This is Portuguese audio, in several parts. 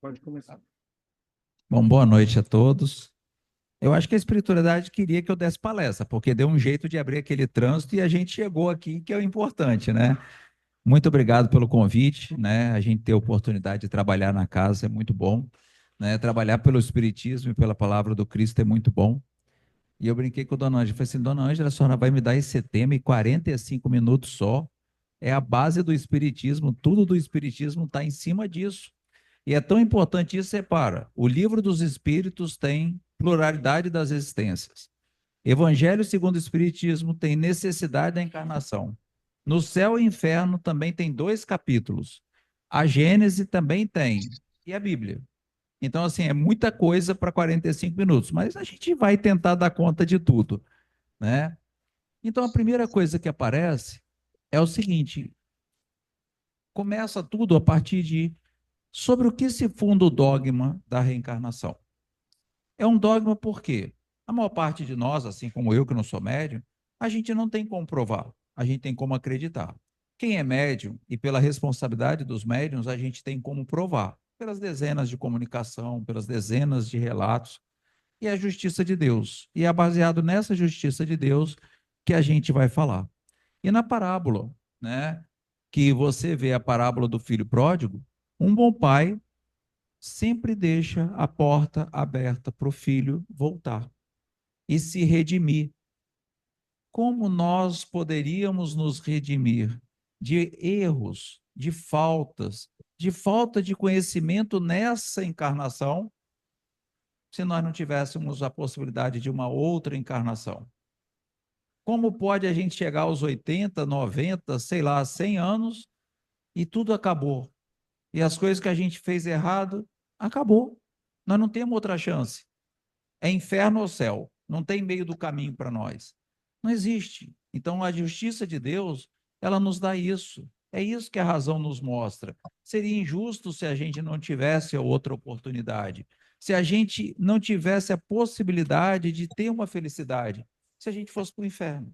Pode começar. Bom, boa noite a todos. Eu acho que a espiritualidade queria que eu desse palestra, porque deu um jeito de abrir aquele trânsito e a gente chegou aqui, que é o importante, né? Muito obrigado pelo convite, né? A gente ter a oportunidade de trabalhar na casa é muito bom, né? Trabalhar pelo Espiritismo e pela palavra do Cristo é muito bom. E eu brinquei com a Dona Ângela, falei assim, Dona Ângela, a senhora vai me dar esse tema em 45 minutos só. É a base do Espiritismo, tudo do Espiritismo está em cima disso. E é tão importante isso, separa. O livro dos Espíritos tem pluralidade das existências. Evangelho segundo o Espiritismo tem necessidade da encarnação. No céu e inferno também tem 2 capítulos. A Gênese também tem. E a Bíblia. Então, assim, é muita coisa para 45 minutos, mas a gente vai tentar dar conta de tudo, né? Então, a primeira coisa que aparece é o seguinte: começa tudo a partir de sobre o que se funda o dogma da reencarnação. É um dogma porque a maior parte de nós, assim como eu que não sou médium, a gente não tem como provar, a gente tem como acreditar. Quem é médium e pela responsabilidade dos médiums, a gente tem como provar, pelas dezenas de comunicação, pelas dezenas de relatos, e a justiça de Deus. E é baseado nessa justiça de Deus que a gente vai falar. E na parábola, né, que você vê a parábola do filho pródigo, um bom pai sempre deixa a porta aberta para o filho voltar e se redimir. Como nós poderíamos nos redimir de erros, de falta de conhecimento nessa encarnação, se nós não tivéssemos a possibilidade de uma outra encarnação? Como pode a gente chegar aos 80, 90, sei lá, 100 anos e tudo acabou? E as coisas que a gente fez errado, acabou. Nós não temos outra chance. É inferno ou céu. Não tem meio do caminho para nós. Não existe. Então, a justiça de Deus, ela nos dá isso. É isso que a razão nos mostra. Seria injusto se a gente não tivesse outra oportunidade. Se a gente não tivesse a possibilidade de ter uma felicidade. Se a gente fosse para o inferno.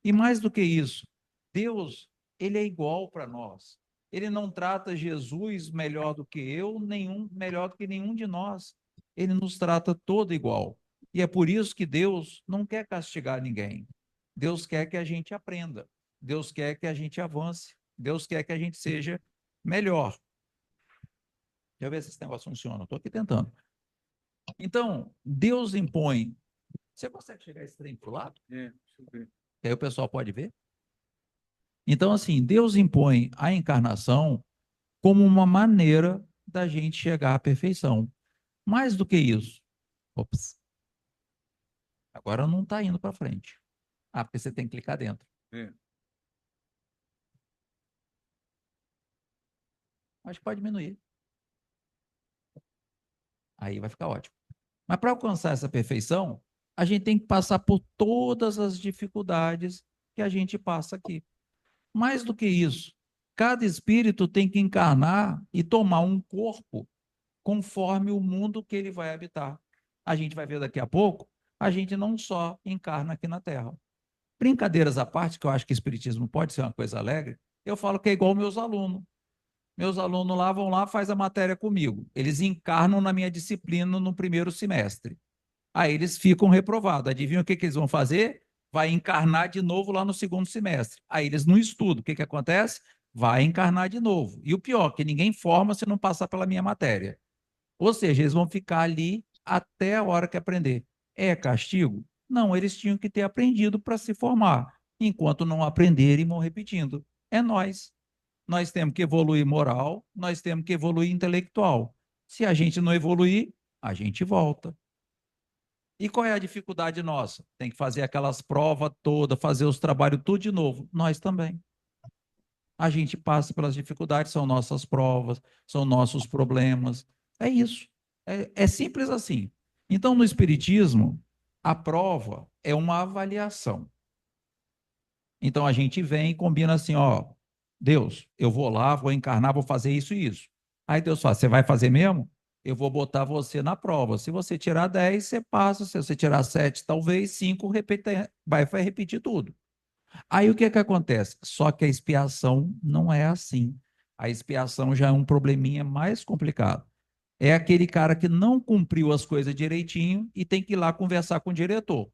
E mais do que isso, Deus, ele é igual para nós. Ele não trata Jesus melhor do que eu, nenhum melhor do que nenhum de nós. Ele nos trata todo igual. E é por isso que Deus não quer castigar ninguém. Deus quer que a gente aprenda. Deus quer que a gente avance. Deus quer que a gente seja melhor. Deixa eu ver se esse negócio funciona. Estou aqui tentando. Então, Deus impõe. Você consegue chegar esse trem para o lado? Deixa eu ver. Que aí o pessoal pode ver? Então, assim, Deus impõe a encarnação como uma maneira da gente chegar à perfeição. Mais do que isso. Ops, agora não está indo para frente. Ah, porque você tem que clicar dentro. É. Acho que pode diminuir. Aí vai ficar ótimo. Mas para alcançar essa perfeição, a gente tem que passar por todas as dificuldades que a gente passa aqui. Mais do que isso, cada espírito tem que encarnar e tomar um corpo conforme o mundo que ele vai habitar. A gente vai ver daqui a pouco, a gente não só encarna aqui na Terra. Brincadeiras à parte, que eu acho que o espiritismo pode ser uma coisa alegre, eu falo que é igual meus alunos. Meus alunos lá vão lá, faz a matéria comigo. Eles encarnam na minha disciplina no primeiro semestre. Aí eles ficam reprovados. Adivinha o que, que eles vão fazer? Vai encarnar de novo lá no segundo semestre. Aí eles não estudam. O que, que acontece? Vai encarnar de novo. E o pior, que ninguém forma se não passar pela minha matéria. Ou seja, eles vão ficar ali até a hora que aprender. É castigo? Não, eles tinham que ter aprendido para se formar. Enquanto não aprenderem, vão repetindo. É nós. Nós temos que evoluir moral, nós temos que evoluir intelectual. Se a gente não evoluir, a gente volta. E qual é a dificuldade nossa? Tem que fazer aquelas provas todas, fazer os trabalhos tudo de novo. Nós também. A gente passa pelas dificuldades, são nossas provas, são nossos problemas. É isso. É simples assim. Então, no Espiritismo, a prova é uma avaliação. Então, a gente vem e combina assim: ó, Deus, eu vou lá, vou encarnar, vou fazer isso e isso. Aí Deus fala: você vai fazer mesmo? Eu vou botar você na prova. Se você tirar 10, você passa. Se você tirar 7, talvez 5, vai repetir tudo. Aí o que é que acontece? Só que a expiação não é assim. A expiação já é um probleminha mais complicado. É aquele cara que não cumpriu as coisas direitinho e tem que ir lá conversar com o diretor.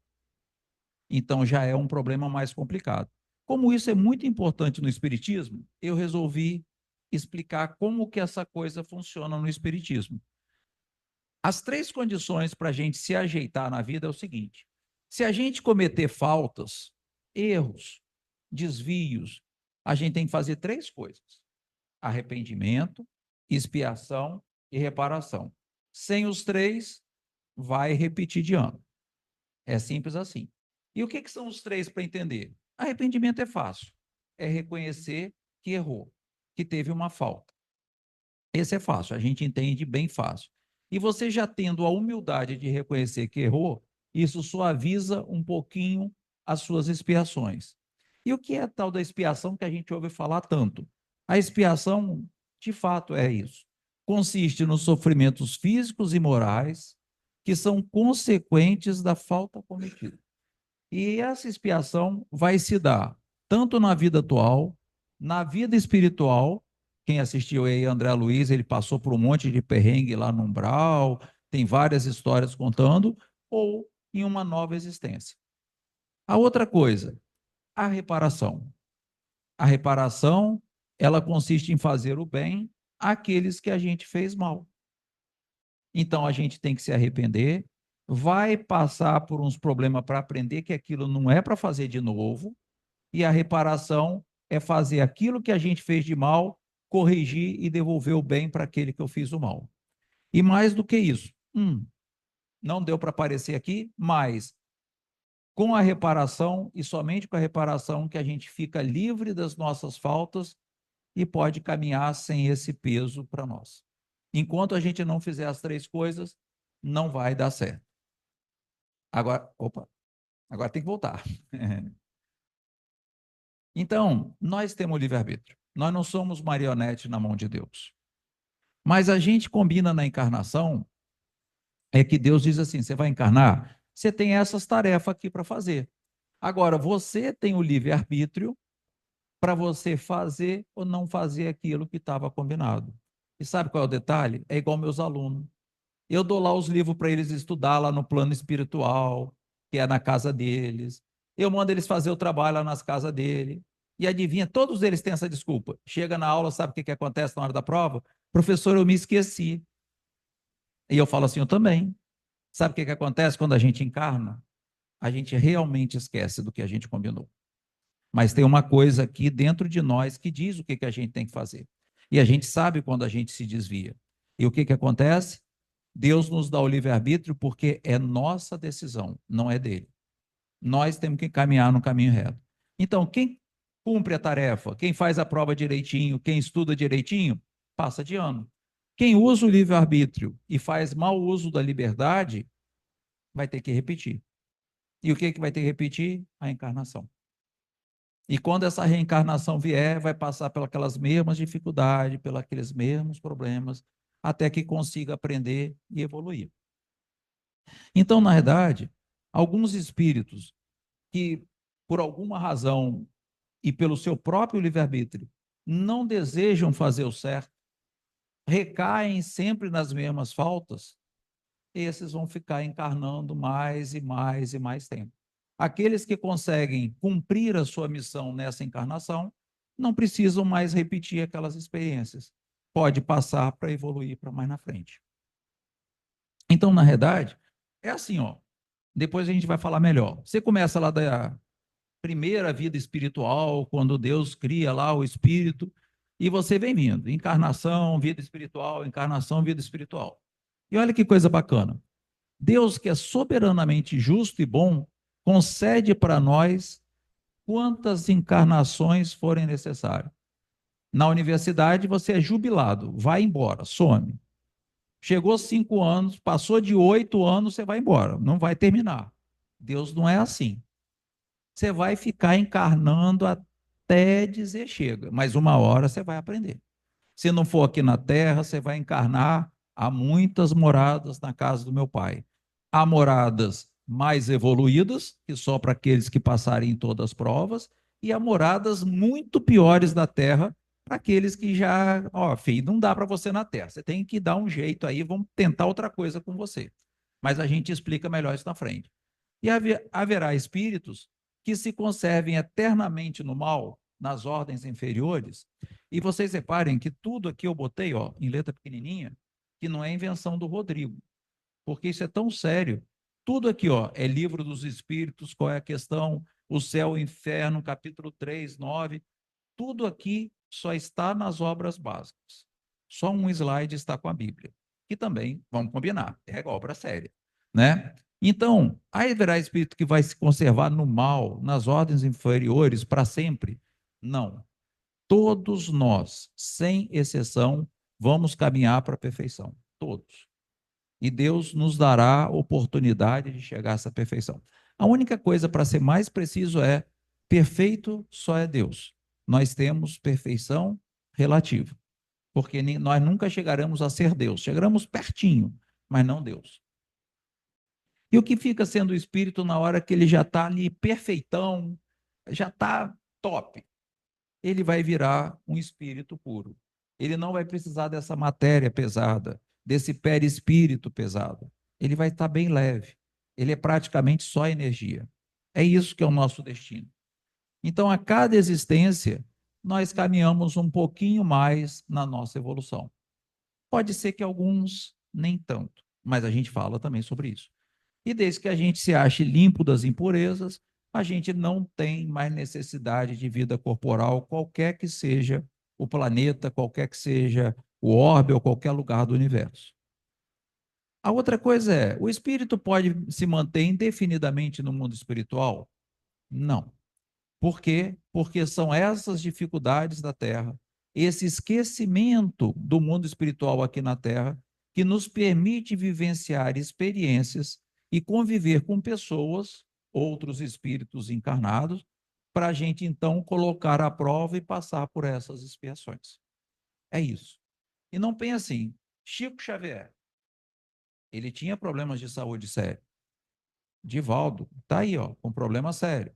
Então já é um problema mais complicado. Como isso é muito importante no espiritismo, eu resolvi explicar como que essa coisa funciona no espiritismo. As três condições para a gente se ajeitar na vida é o seguinte: se a gente cometer faltas, erros, desvios, a gente tem que fazer três coisas: arrependimento, expiação e reparação. Sem os três, vai repetir de ano. É simples assim. E o que são os três para entender? Arrependimento é fácil. É reconhecer que errou, que teve uma falta. Esse é fácil, a gente entende bem fácil. E você já tendo a humildade de reconhecer que errou, isso suaviza um pouquinho as suas expiações. E o que é a tal da expiação que a gente ouve falar tanto? A expiação, de fato, é isso. Consiste nos sofrimentos físicos e morais que são consequentes da falta cometida. E essa expiação vai se dar tanto na vida atual, na vida espiritual. Quem assistiu aí André Luiz, ele passou por um monte de perrengue lá no umbral, tem várias histórias contando, ou em uma nova existência. A outra coisa, a reparação. A reparação, ela consiste em fazer o bem àqueles que a gente fez mal. Então a gente tem que se arrepender, vai passar por uns problemas para aprender que aquilo não é para fazer de novo, e a reparação é fazer aquilo que a gente fez de mal, corrigir e devolver o bem para aquele que eu fiz o mal. E mais do que isso, não deu para aparecer aqui, mas com a reparação e somente com a reparação que a gente fica livre das nossas faltas e pode caminhar sem esse peso para nós. Enquanto a gente não fizer as três coisas, não vai dar certo. Agora tem que voltar. Então, nós temos livre-arbítrio. Nós não somos marionete na mão de Deus. Mas a gente combina na encarnação, é que Deus diz assim: você vai encarnar, você tem essas tarefas aqui para fazer. Agora, você tem o livre-arbítrio para você fazer ou não fazer aquilo que estava combinado. E sabe qual é o detalhe? É igual meus alunos. Eu dou lá os livros para eles estudar lá no plano espiritual, que é na casa deles. Eu mando eles fazer o trabalho lá nas casas dele. E adivinha, todos eles têm essa desculpa. Chega na aula, sabe o que acontece na hora da prova? Professor, eu me esqueci. E eu falo assim, eu também. Sabe o que acontece quando a gente encarna? A gente realmente esquece do que a gente combinou. Mas tem uma coisa aqui dentro de nós que diz o que a gente tem que fazer. E a gente sabe quando a gente se desvia. E o que acontece? Deus nos dá o livre-arbítrio porque é nossa decisão, não é dele. Nós temos que caminhar no caminho reto. Então, quem cumpre a tarefa, quem faz a prova direitinho, quem estuda direitinho, passa de ano. Quem usa o livre-arbítrio e faz mau uso da liberdade, vai ter que repetir. E o que vai ter que repetir? A encarnação. E quando essa reencarnação vier, vai passar pelas mesmas dificuldades, pelos mesmos problemas, até que consiga aprender e evoluir. Então, na verdade, alguns espíritos que, por alguma razão e pelo seu próprio livre-arbítrio, não desejam fazer o certo, recaem sempre nas mesmas faltas, esses vão ficar encarnando mais e mais e mais tempo. Aqueles que conseguem cumprir a sua missão nessa encarnação não precisam mais repetir aquelas experiências. Pode passar para evoluir para mais na frente. Então, na verdade, é assim, ó. Depois a gente vai falar melhor. Você começa lá da primeira vida espiritual, quando Deus cria lá o espírito, e você vem vindo. Encarnação, vida espiritual, encarnação, vida espiritual. E olha que coisa bacana. Deus, que é soberanamente justo e bom, concede para nós quantas encarnações forem necessárias. Na universidade, você é jubilado, vai embora, some. Chegou 5 anos, passou de 8 anos, você vai embora, não vai terminar. Deus não é assim. Você vai ficar encarnando até dizer chega, mas uma hora você vai aprender. Se não for aqui na terra, você vai encarnar. Há muitas moradas na casa do meu pai. Há moradas mais evoluídas, que só para aqueles que passarem em todas as provas, e há moradas muito piores da terra para aqueles que já, ó, filho, não dá para você na Terra, você tem que dar um jeito aí, vamos tentar outra coisa com você. Mas a gente explica melhor isso na frente. E haverá espíritos que se conservem eternamente no mal, nas ordens inferiores. E vocês reparem que tudo aqui eu botei, ó, em letra pequenininha, que não é invenção do Rodrigo, porque isso é tão sério. Tudo aqui, ó, é livro dos espíritos, qual é a questão, o céu e o inferno, capítulo 3, 9, tudo aqui só está nas obras básicas. Só um slide está com a Bíblia, que também, vamos combinar, é obra séria, né? Então, haverá espírito que vai se conservar no mal, nas ordens inferiores para sempre? Não. Todos nós, sem exceção, vamos caminhar para a perfeição. Todos. E Deus nos dará oportunidade de chegar a essa perfeição. A única coisa, para ser mais preciso, é: perfeito só é Deus. Nós temos perfeição relativa, porque nós nunca chegaremos a ser Deus. Chegaremos pertinho, mas não Deus. E o que fica sendo o espírito na hora que ele já está ali perfeitão, já está top? Ele vai virar um espírito puro. Ele não vai precisar dessa matéria pesada, desse perispírito pesado. Ele vai estar bem leve. Ele é praticamente só energia. É isso que é o nosso destino. Então, a cada existência, nós caminhamos um pouquinho mais na nossa evolução. Pode ser que alguns nem tanto, mas a gente fala também sobre isso. E desde que a gente se ache limpo das impurezas, a gente não tem mais necessidade de vida corporal, qualquer que seja o planeta, qualquer que seja o orbe ou qualquer lugar do universo. A outra coisa é: o espírito pode se manter indefinidamente no mundo espiritual? Não. Por quê? Porque são essas dificuldades da Terra, esse esquecimento do mundo espiritual aqui na Terra, que nos permite vivenciar experiências e conviver com pessoas, outros espíritos encarnados, para a gente então colocar à prova e passar por essas expiações. É isso. E não pense assim: Chico Xavier, ele tinha problemas de saúde sério. Divaldo, está aí, ó, com problema sério.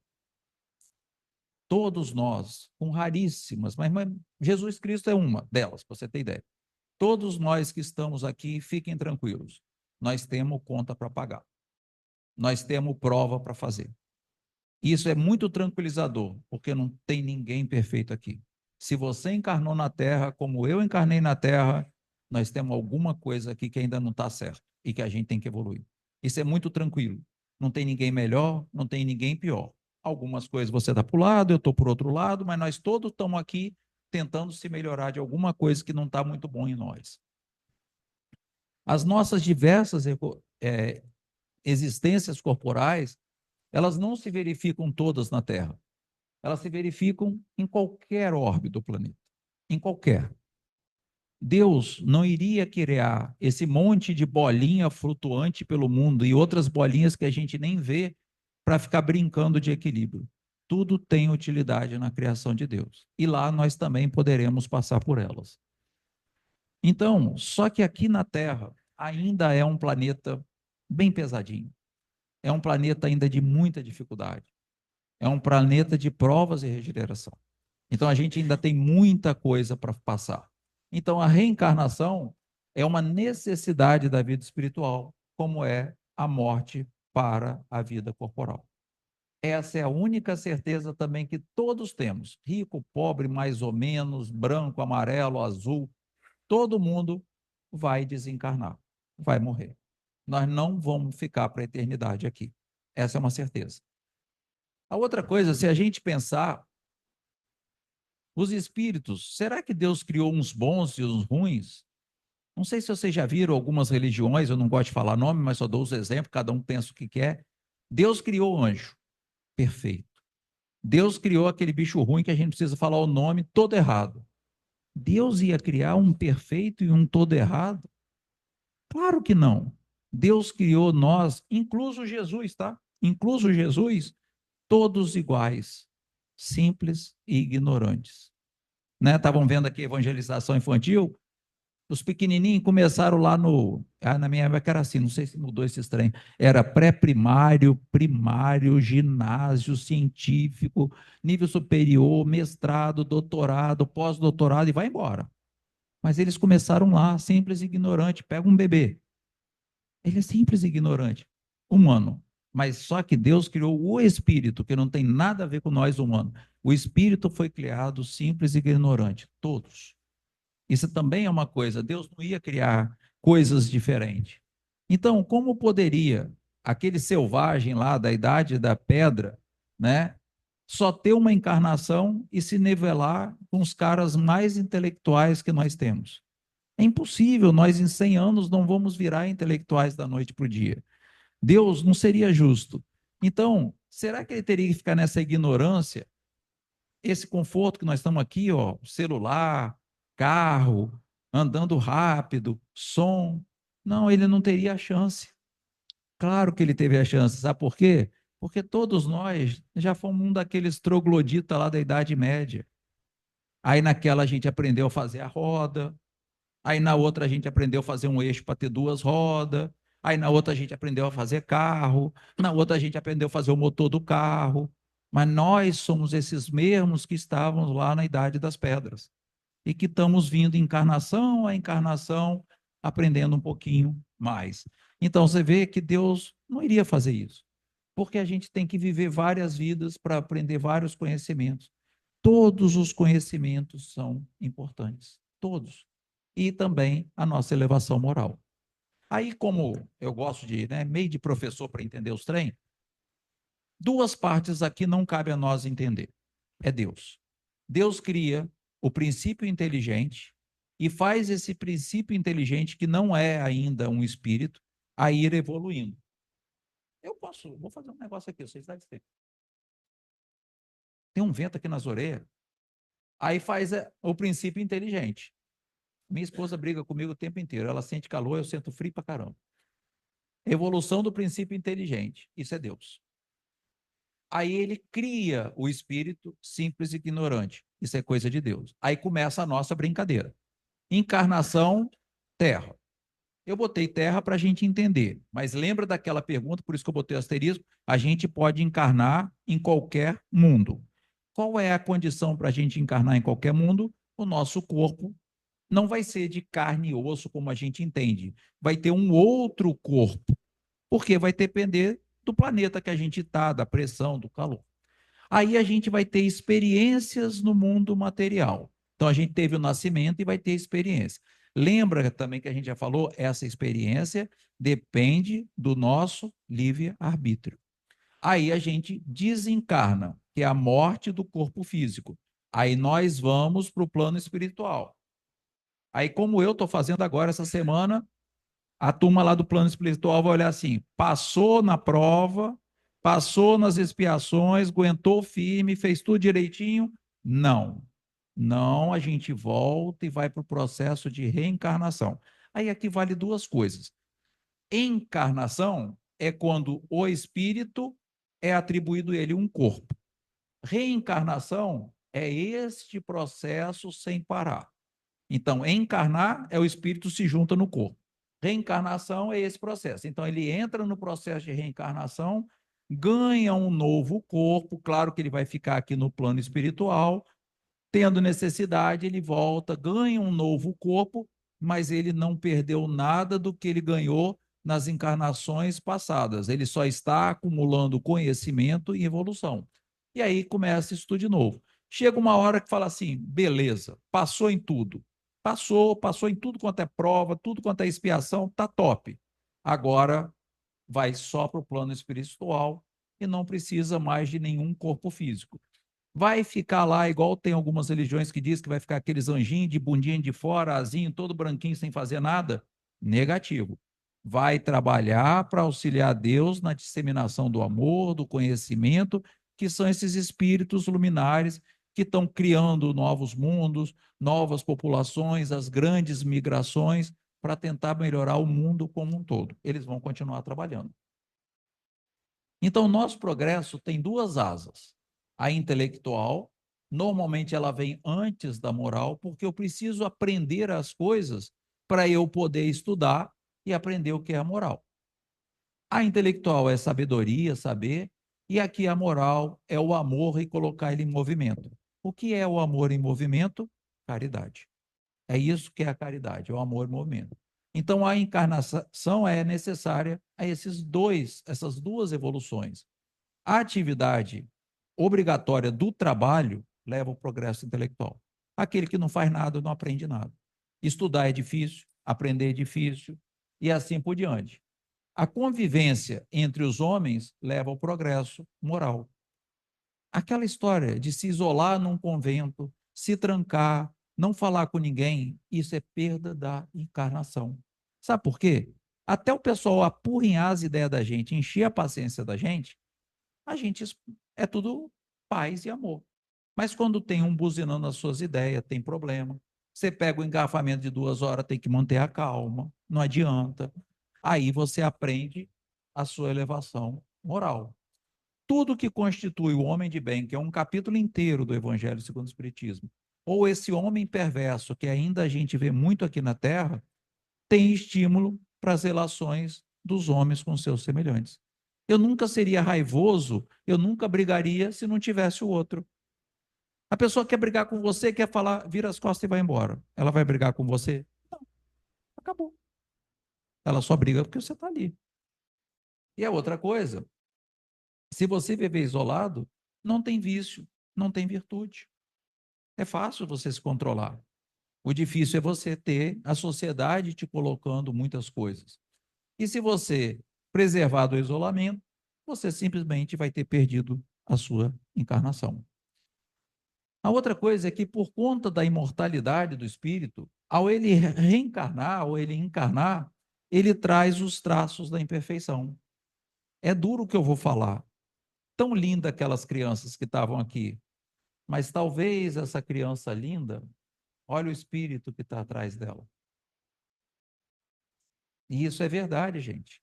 Todos nós, com raríssimas, mas Jesus Cristo é uma delas, para você ter ideia. Todos nós que estamos aqui, fiquem tranquilos. Nós temos conta para pagar. Nós temos prova para fazer. Isso é muito tranquilizador, porque não tem ninguém perfeito aqui. Se você encarnou na Terra, como eu encarnei na Terra, nós temos alguma coisa aqui que ainda não está certo e que a gente tem que evoluir. Isso é muito tranquilo. Não tem ninguém melhor, não tem ninguém pior. Algumas coisas você está para o lado, eu estou por outro lado, mas nós todos estamos aqui tentando se melhorar de alguma coisa que não está muito bom em nós. As nossas diversas existências corporais, elas não se verificam todas na Terra. Elas se verificam em qualquer orbe do planeta. Em qualquer. Deus não iria criar esse monte de bolinha flutuante pelo mundo e outras bolinhas que a gente nem vê para ficar brincando de equilíbrio. Tudo tem utilidade na criação de Deus. E lá nós também poderemos passar por elas. Então, só que aqui na Terra ainda é um planeta bem pesadinho. É um planeta ainda de muita dificuldade. É um planeta de provas e regeneração. Então, a gente ainda tem muita coisa para passar. Então, a reencarnação é uma necessidade da vida espiritual, como é a morte para a vida corporal. Essa é a única certeza também que todos temos: rico, pobre, mais ou menos, branco, amarelo, azul, todo mundo vai desencarnar, vai morrer. Nós não vamos ficar para a eternidade aqui. Essa é uma certeza. A outra coisa, se a gente pensar, os espíritos, será que Deus criou uns bons e uns ruins? Não sei se vocês já viram algumas religiões, eu não gosto de falar nome, mas só dou os exemplos, cada um pensa o que quer. Deus criou o anjo, perfeito. Deus criou aquele bicho ruim que a gente precisa falar o nome todo errado. Deus ia criar um perfeito e um todo errado? Claro que não. Deus criou nós, incluso Jesus, tá? Incluso Jesus, todos iguais, simples e ignorantes. Né? Estavam vendo aqui evangelização infantil? Os pequenininhos começaram lá na minha época era assim, não sei se mudou esse trem. Era pré-primário, primário, ginásio, científico, nível superior, mestrado, doutorado, pós-doutorado e vai embora. Mas eles começaram lá, simples e ignorante. Pega um bebê. Ele é simples e ignorante. Humano. Mas só que Deus criou o espírito, que não tem nada a ver com nós humanos. O espírito foi criado simples e ignorante. Todos. Isso também é uma coisa. Deus não ia criar coisas diferentes. Então, como poderia aquele selvagem lá da idade da pedra, né, só ter uma encarnação e se nivelar com os caras mais intelectuais que nós temos? É impossível, nós em 100 anos não vamos virar intelectuais da noite para o dia. Deus não seria justo. Então, será que ele teria que ficar nessa ignorância? Esse conforto que nós estamos aqui, ó, celular, carro, andando rápido, som. Não, ele não teria a chance. Claro que ele teve a chance. Sabe por quê? Porque todos nós já fomos um daqueles trogloditas lá da Idade Média. Aí naquela a gente aprendeu a fazer a roda, aí na outra a gente aprendeu a fazer um eixo para ter duas rodas, aí na outra a gente aprendeu a fazer carro, na outra a gente aprendeu a fazer o motor do carro. Mas nós somos esses mesmos que estávamos lá na Idade das Pedras e que estamos vindo encarnação a encarnação, aprendendo um pouquinho mais. Então você vê que Deus não iria fazer isso, porque a gente tem que viver várias vidas para aprender vários conhecimentos. Todos os conhecimentos são importantes, todos. E também a nossa elevação moral. Aí, como eu gosto de, né, meio de professor para entender os trem, duas partes aqui não cabe a nós entender. É Deus. Deus cria o princípio inteligente e faz esse princípio inteligente, que não é ainda um espírito, a ir evoluindo. Vou fazer um negócio aqui, vocês devem ter. Tem um vento aqui nas orelhas. Aí faz o princípio inteligente. Minha esposa briga comigo o tempo inteiro. Ela sente calor, eu sinto frio pra caramba. Evolução do princípio inteligente. Isso é Deus. Aí ele cria o espírito simples e ignorante. Isso é coisa de Deus. Aí começa a nossa brincadeira. Encarnação, terra. Eu botei terra para a gente entender, mas lembra daquela pergunta, por isso que eu botei asterisco, a gente pode encarnar em qualquer mundo. Qual é a condição para a gente encarnar em qualquer mundo? O nosso corpo não vai ser de carne e osso como a gente entende, vai ter um outro corpo, porque vai depender do planeta que a gente está, da pressão, do calor. Aí a gente vai ter experiências no mundo material. Então a gente teve o nascimento e vai ter experiência. Lembra também que a gente já falou, essa experiência depende do nosso livre-arbítrio. Aí a gente desencarna, que é a morte do corpo físico. Aí nós vamos para o plano espiritual. Aí, como eu estou fazendo agora essa semana, a turma lá do plano espiritual vai olhar assim: passou na prova, passou nas expiações, aguentou firme, fez tudo direitinho? Não. Não, a gente volta e vai para o processo de reencarnação. Aí aqui vale duas coisas. Encarnação é quando o espírito é atribuído a ele um corpo. Reencarnação é este processo sem parar. Então, encarnar é o espírito se junta no corpo. Reencarnação é esse processo. Então, ele entra no processo de reencarnação, ganha um novo corpo, claro que ele vai ficar aqui no plano espiritual, tendo necessidade, ele volta, ganha um novo corpo, mas ele não perdeu nada do que ele ganhou nas encarnações passadas. Ele só está acumulando conhecimento e evolução. E aí começa isso tudo de novo. Chega uma hora que fala assim: beleza, passou em tudo. Passou em tudo quanto é prova, tudo quanto é expiação, tá top. Agora vai só para o plano espiritual e não precisa mais de nenhum corpo físico. Vai ficar lá, igual tem algumas religiões que diz que vai ficar aqueles anjinhos de bundinha de fora, asinho, todo branquinho, sem fazer nada? Negativo. Vai trabalhar para auxiliar Deus na disseminação do amor, do conhecimento, que são esses espíritos luminares que estão criando novos mundos, novas populações, as grandes migrações, para tentar melhorar o mundo como um todo. Eles vão continuar trabalhando. Então, o nosso progresso tem duas asas. A intelectual, normalmente ela vem antes da moral, porque eu preciso aprender as coisas para eu poder estudar e aprender o que é a moral. A intelectual é sabedoria, saber, e aqui a moral é o amor e colocar ele em movimento. O que é o amor em movimento? Caridade. É isso que é a caridade, é o amor em movimento. Então a encarnação é necessária a essas duas evoluções. A atividade obrigatória do trabalho leva ao progresso intelectual. Aquele que não faz nada não aprende nada. Estudar é difícil, aprender é difícil e assim por diante. A convivência entre os homens leva ao progresso moral. Aquela história de se isolar num convento, se trancar, não falar com ninguém, isso é perda da encarnação. Sabe por quê? Até o pessoal apurrinhar as ideias da gente, encher a paciência da gente, a gente é tudo paz e amor. Mas quando tem um buzinando as suas ideias, tem problema. Você pega o engarrafamento de 2 horas, tem que manter a calma, não adianta. Aí você aprende a sua elevação moral. Tudo que constitui o homem de bem, que é um capítulo inteiro do Evangelho segundo o Espiritismo, ou esse homem perverso que ainda a gente vê muito aqui na Terra, tem estímulo para as relações dos homens com seus semelhantes. Eu nunca seria raivoso, eu nunca brigaria se não tivesse o outro. A pessoa quer brigar com você, quer falar, vira as costas e vai embora. Ela vai brigar com você? Não, acabou. Ela só briga porque você está ali. E a outra coisa, se você viver isolado, não tem vício, não tem virtude. É fácil você se controlar. O difícil é você ter a sociedade te colocando muitas coisas. E se você preservar do isolamento, você simplesmente vai ter perdido a sua encarnação. A outra coisa é que, por conta da imortalidade do espírito, ao ele reencarnar, ao ele encarnar, ele traz os traços da imperfeição. É duro o que eu vou falar. Tão linda aquelas crianças que estavam aqui, mas talvez essa criança linda, olha o espírito que está atrás dela. E isso é verdade, gente.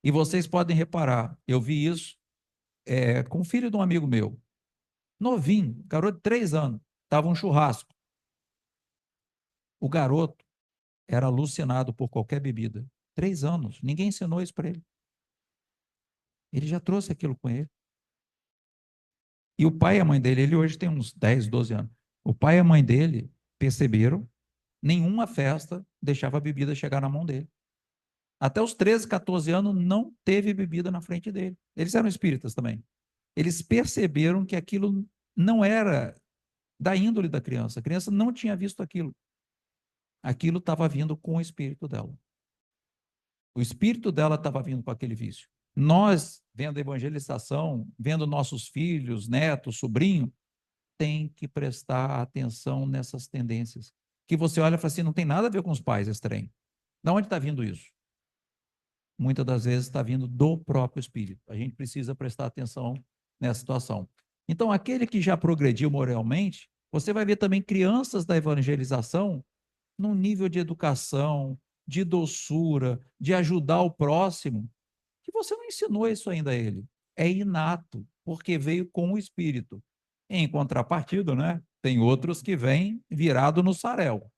E vocês podem reparar, eu vi isso com o filho de um amigo meu, novinho, garoto de 3 anos, estava um churrasco. O garoto era alucinado por qualquer bebida. 3 anos, ninguém ensinou isso para ele. Ele já trouxe aquilo com ele. E o pai e a mãe dele, ele hoje tem uns 10, 12 anos. O pai e a mãe dele perceberam, nenhuma festa deixava a bebida chegar na mão dele. Até os 13, 14 anos não teve bebida na frente dele. Eles eram espíritas também. Eles perceberam que aquilo não era da índole da criança. A criança não tinha visto aquilo. Aquilo estava vindo com o espírito dela. O espírito dela estava vindo com aquele vício. Nós, vendo a evangelização, vendo nossos filhos, netos, sobrinho, tem que prestar atenção nessas tendências. Que você olha e fala assim, não tem nada a ver com os pais esse trem. De onde está vindo isso? Muitas das vezes está vindo do próprio espírito. A gente precisa prestar atenção nessa situação. Então, aquele que já progrediu moralmente, você vai ver também crianças da evangelização num nível de educação, de doçura, de ajudar o próximo, que você não ensinou isso ainda a ele. É inato, porque veio com o espírito. Em contrapartida, né, tem outros que vêm virado no sarau.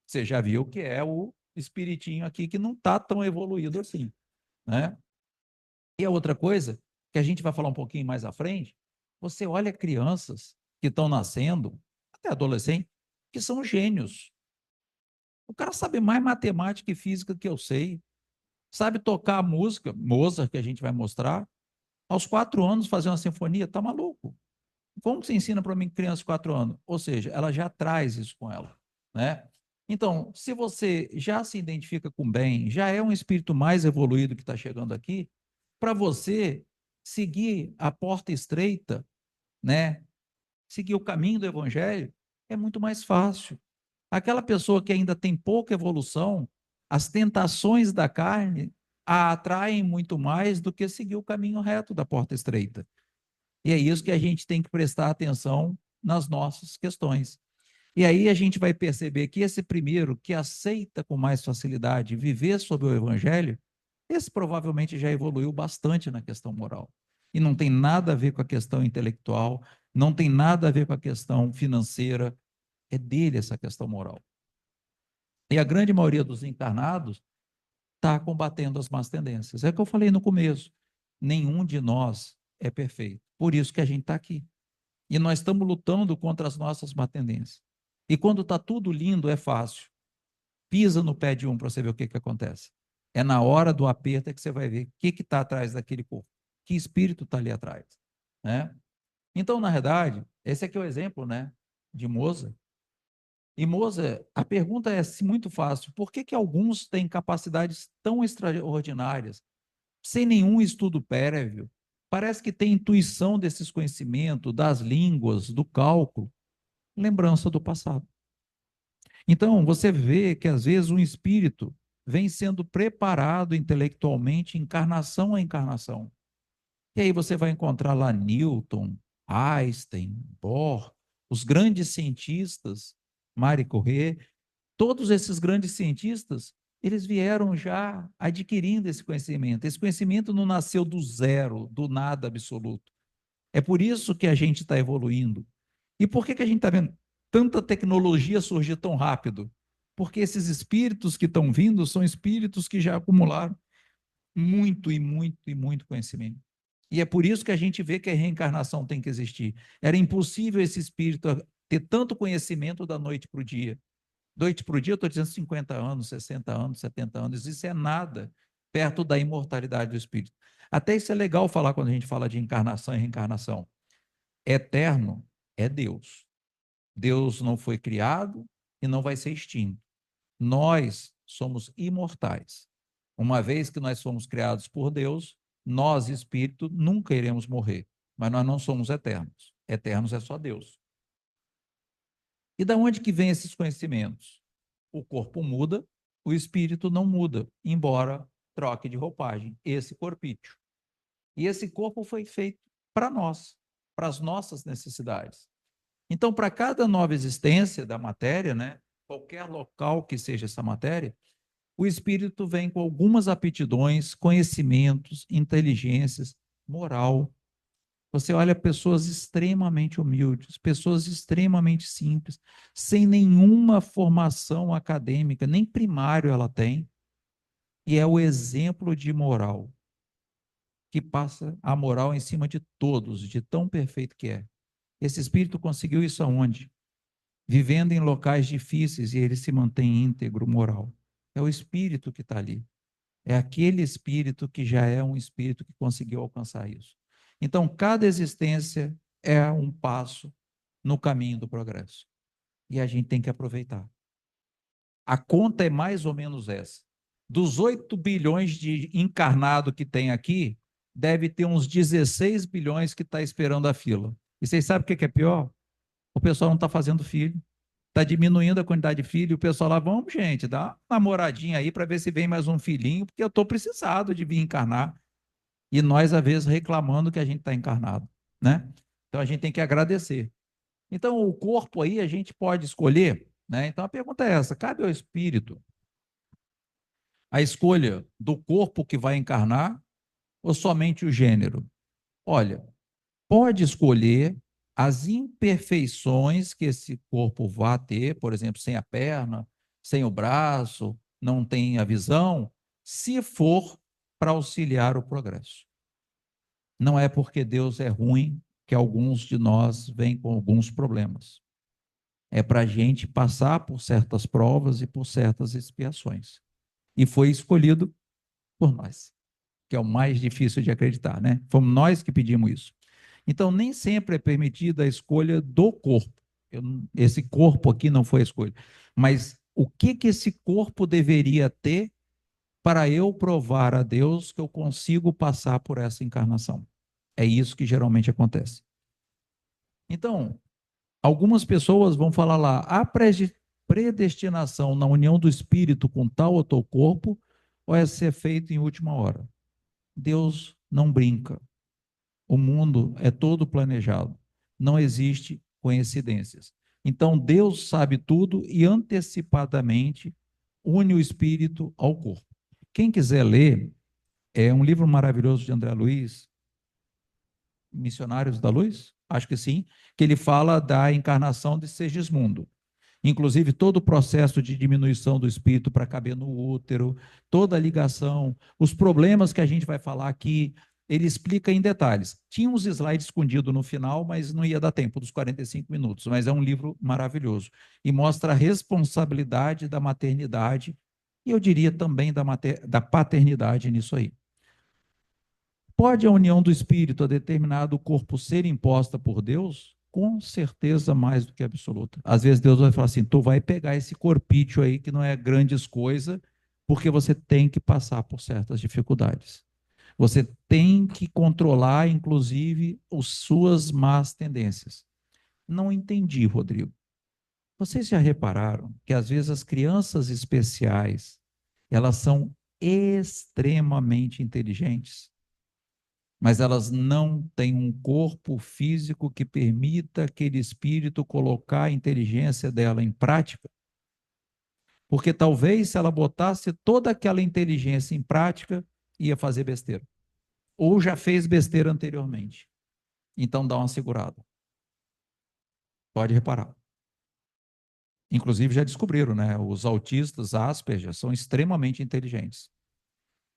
Você já viu que é o espiritinho aqui que não está tão evoluído assim, né? E a outra coisa, que a gente vai falar um pouquinho mais à frente, você olha crianças que estão nascendo, até adolescentes, que são gênios. O cara sabe mais matemática e física que eu sei, sabe tocar a música, Mozart, que a gente vai mostrar, aos 4 anos fazer uma sinfonia, tá maluco. Como que você ensina para mim criança de 4 anos? Ou seja, ela já traz isso com ela, né? Então, se você já se identifica com bem, já é um espírito mais evoluído que está chegando aqui, para você seguir a porta estreita, né? Seguir o caminho do evangelho é muito mais fácil. Aquela pessoa que ainda tem pouca evolução, as tentações da carne a atraem muito mais do que seguir o caminho reto da porta estreita. E é isso que a gente tem que prestar atenção nas nossas questões. E aí a gente vai perceber que esse primeiro, que aceita com mais facilidade viver sob o evangelho, esse provavelmente já evoluiu bastante na questão moral. E não tem nada a ver com a questão intelectual, não tem nada a ver com a questão financeira, é dele essa questão moral. E a grande maioria dos encarnados está combatendo as más tendências. É o que eu falei no começo. Nenhum de nós é perfeito. Por isso que a gente está aqui. E nós estamos lutando contra as nossas más tendências. E quando está tudo lindo, é fácil. Pisa no pé de um para você ver o que, que acontece. É na hora do aperto é que você vai ver o que está atrás daquele corpo. Que espírito está ali atrás. Né? Então, na verdade, esse aqui é o exemplo, né, de Mozart. E Mozart, a pergunta é muito fácil: por que, que alguns têm capacidades tão extraordinárias, sem nenhum estudo prévio? Parece que tem intuição desses conhecimentos, das línguas, do cálculo, lembrança do passado. Então, você vê que às vezes um espírito vem sendo preparado intelectualmente, encarnação a encarnação. E aí você vai encontrar lá Newton, Einstein, Bohr, os grandes cientistas, Marie Curie, todos esses grandes cientistas, eles vieram já adquirindo esse conhecimento. Esse conhecimento não nasceu do zero, do nada absoluto. É por isso que a gente está evoluindo. E por que, que a gente está vendo tanta tecnologia surgir tão rápido? Porque esses espíritos que estão vindo são espíritos que já acumularam muito e muito e muito conhecimento. E é por isso que a gente vê que a reencarnação tem que existir. Era impossível esse espírito ter tanto conhecimento da noite para o dia. Noite para o dia, eu estou dizendo 50 anos, 60 anos, 70 anos, isso é nada perto da imortalidade do espírito. Até isso é legal falar quando a gente fala de encarnação e reencarnação. Eterno é Deus. Deus não foi criado e não vai ser extinto. Nós somos imortais. Uma vez que nós fomos criados por Deus, nós, espírito, nunca iremos morrer. Mas nós não somos eternos. Eternos é só Deus. E da onde que vem esses conhecimentos? O corpo muda, o espírito não muda, embora troque de roupagem, esse corpício. E esse corpo foi feito para nós, para as nossas necessidades. Então, para cada nova existência da matéria, né, qualquer local que seja essa matéria, o espírito vem com algumas aptidões, conhecimentos, inteligências, moral. Você olha pessoas extremamente humildes, pessoas extremamente simples, sem nenhuma formação acadêmica, nem primário ela tem, e é o exemplo de moral, que passa a moral em cima de todos, de tão perfeito que é. Esse espírito conseguiu isso aonde? Vivendo em locais difíceis e ele se mantém íntegro, moral. É o espírito que está ali. É aquele espírito que já é um espírito que conseguiu alcançar isso. Então, cada existência é um passo no caminho do progresso. E a gente tem que aproveitar. A conta é mais ou menos essa. Dos 8 bilhões de encarnado que tem aqui, deve ter uns 16 bilhões que está esperando a fila. E vocês sabem o que é pior? O pessoal não está fazendo filho. Está diminuindo a quantidade de filho. E o pessoal lá, vamos, gente, dá uma namoradinha aí para ver se vem mais um filhinho, porque eu estou precisado de vir encarnar. E nós, às vezes, reclamando que a gente está encarnado, né? Então, a gente tem que agradecer. Então, o corpo aí a gente pode escolher, né? Então, a pergunta é essa: cabe ao espírito a escolha do corpo que vai encarnar ou somente o gênero? Olha, pode escolher as imperfeições que esse corpo vá ter, por exemplo, sem a perna, sem o braço, não tem a visão, se for para auxiliar o progresso. Não é porque Deus é ruim que alguns de nós vêm com alguns problemas. É para a gente passar por certas provas e por certas expiações. E foi escolhido por nós, que é o mais difícil de acreditar, né? Fomos nós que pedimos isso. Então, nem sempre é permitida a escolha do corpo. Esse corpo aqui não foi a escolha. Mas o que, que esse corpo deveria ter para eu provar a Deus que eu consigo passar por essa encarnação? É isso que geralmente acontece. Então, algumas pessoas vão falar lá, a predestinação na união do espírito com tal ou tal corpo, ou é ser feito em última hora. Deus não brinca. O mundo é todo planejado. Não existe coincidências. Então, Deus sabe tudo e antecipadamente une o espírito ao corpo. Quem quiser ler, é um livro maravilhoso de André Luiz, Missionários da Luz? Acho que sim, que ele fala da encarnação de Segismundo. Inclusive, todo o processo de diminuição do espírito para caber no útero, toda a ligação, os problemas que a gente vai falar aqui, ele explica em detalhes. Tinha uns slides escondidos no final, mas não ia dar tempo dos 45 minutos. Mas é um livro maravilhoso e mostra a responsabilidade da maternidade e eu diria também da paternidade nisso aí. Pode a união do espírito a determinado corpo ser imposta por Deus? Com certeza mais do que absoluta. Às vezes Deus vai falar assim: tu vai pegar esse corpício aí que não é grandes coisas, porque você tem que passar por certas dificuldades. Você tem que controlar, inclusive, as suas más tendências. Não entendi, Rodrigo. Vocês já repararam que às vezes as crianças especiais, elas são extremamente inteligentes, mas elas não têm um corpo físico que permita aquele espírito colocar a inteligência dela em prática? Porque talvez se ela botasse toda aquela inteligência em prática, ia fazer besteira. Ou já fez besteira anteriormente. Então dá uma segurada. Pode reparar. Inclusive já descobriram, né? Os autistas, Asperger, são extremamente inteligentes.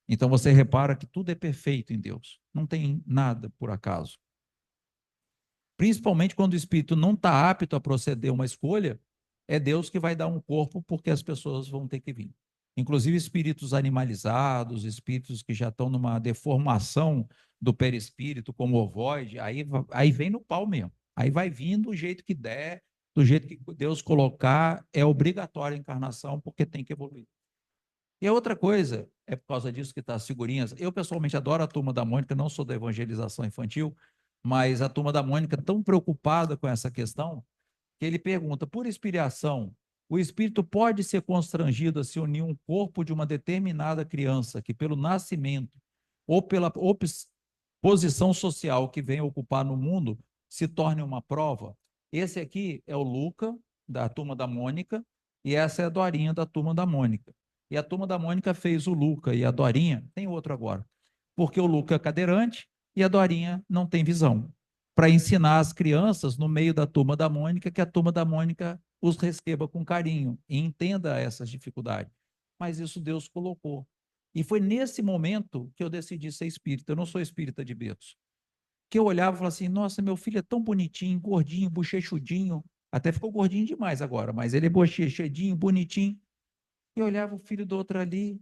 Então você repara que tudo é perfeito em Deus. Não tem nada por acaso. Principalmente quando o espírito não está apto a proceder uma escolha, é Deus que vai dar um corpo porque as pessoas vão ter que vir. Inclusive espíritos animalizados, espíritos que já estão numa deformação do perispírito, como ovoide, aí vem no pau mesmo. Aí vai vindo do jeito que der, do jeito que Deus colocar, é obrigatória a encarnação, porque tem que evoluir. E a outra coisa, é por causa disso que está as figurinhas. Eu, pessoalmente, adoro a Turma da Mônica, não sou da evangelização infantil, mas a Turma da Mônica tão preocupada com essa questão, que ele pergunta, por inspiração, o espírito pode ser constrangido a se unir um corpo de uma determinada criança que, pelo nascimento ou pela posição social que vem ocupar no mundo, se torne uma prova? Esse aqui é o Luca, da Turma da Mônica, e essa é a Dorinha, da Turma da Mônica. E a Turma da Mônica fez o Luca e a Dorinha, tem outro agora, porque o Luca é cadeirante e a Dorinha não tem visão, para ensinar as crianças no meio da Turma da Mônica que a Turma da Mônica os receba com carinho e entenda essas dificuldades. Mas isso Deus colocou. E foi nesse momento que eu decidi ser espírita. Eu não sou espírita de berço. Que eu olhava e falava assim: nossa, meu filho é tão bonitinho, gordinho, bochechudinho. Até ficou gordinho demais agora, mas ele é bochechudinho, bonitinho. E eu olhava o filho do outro ali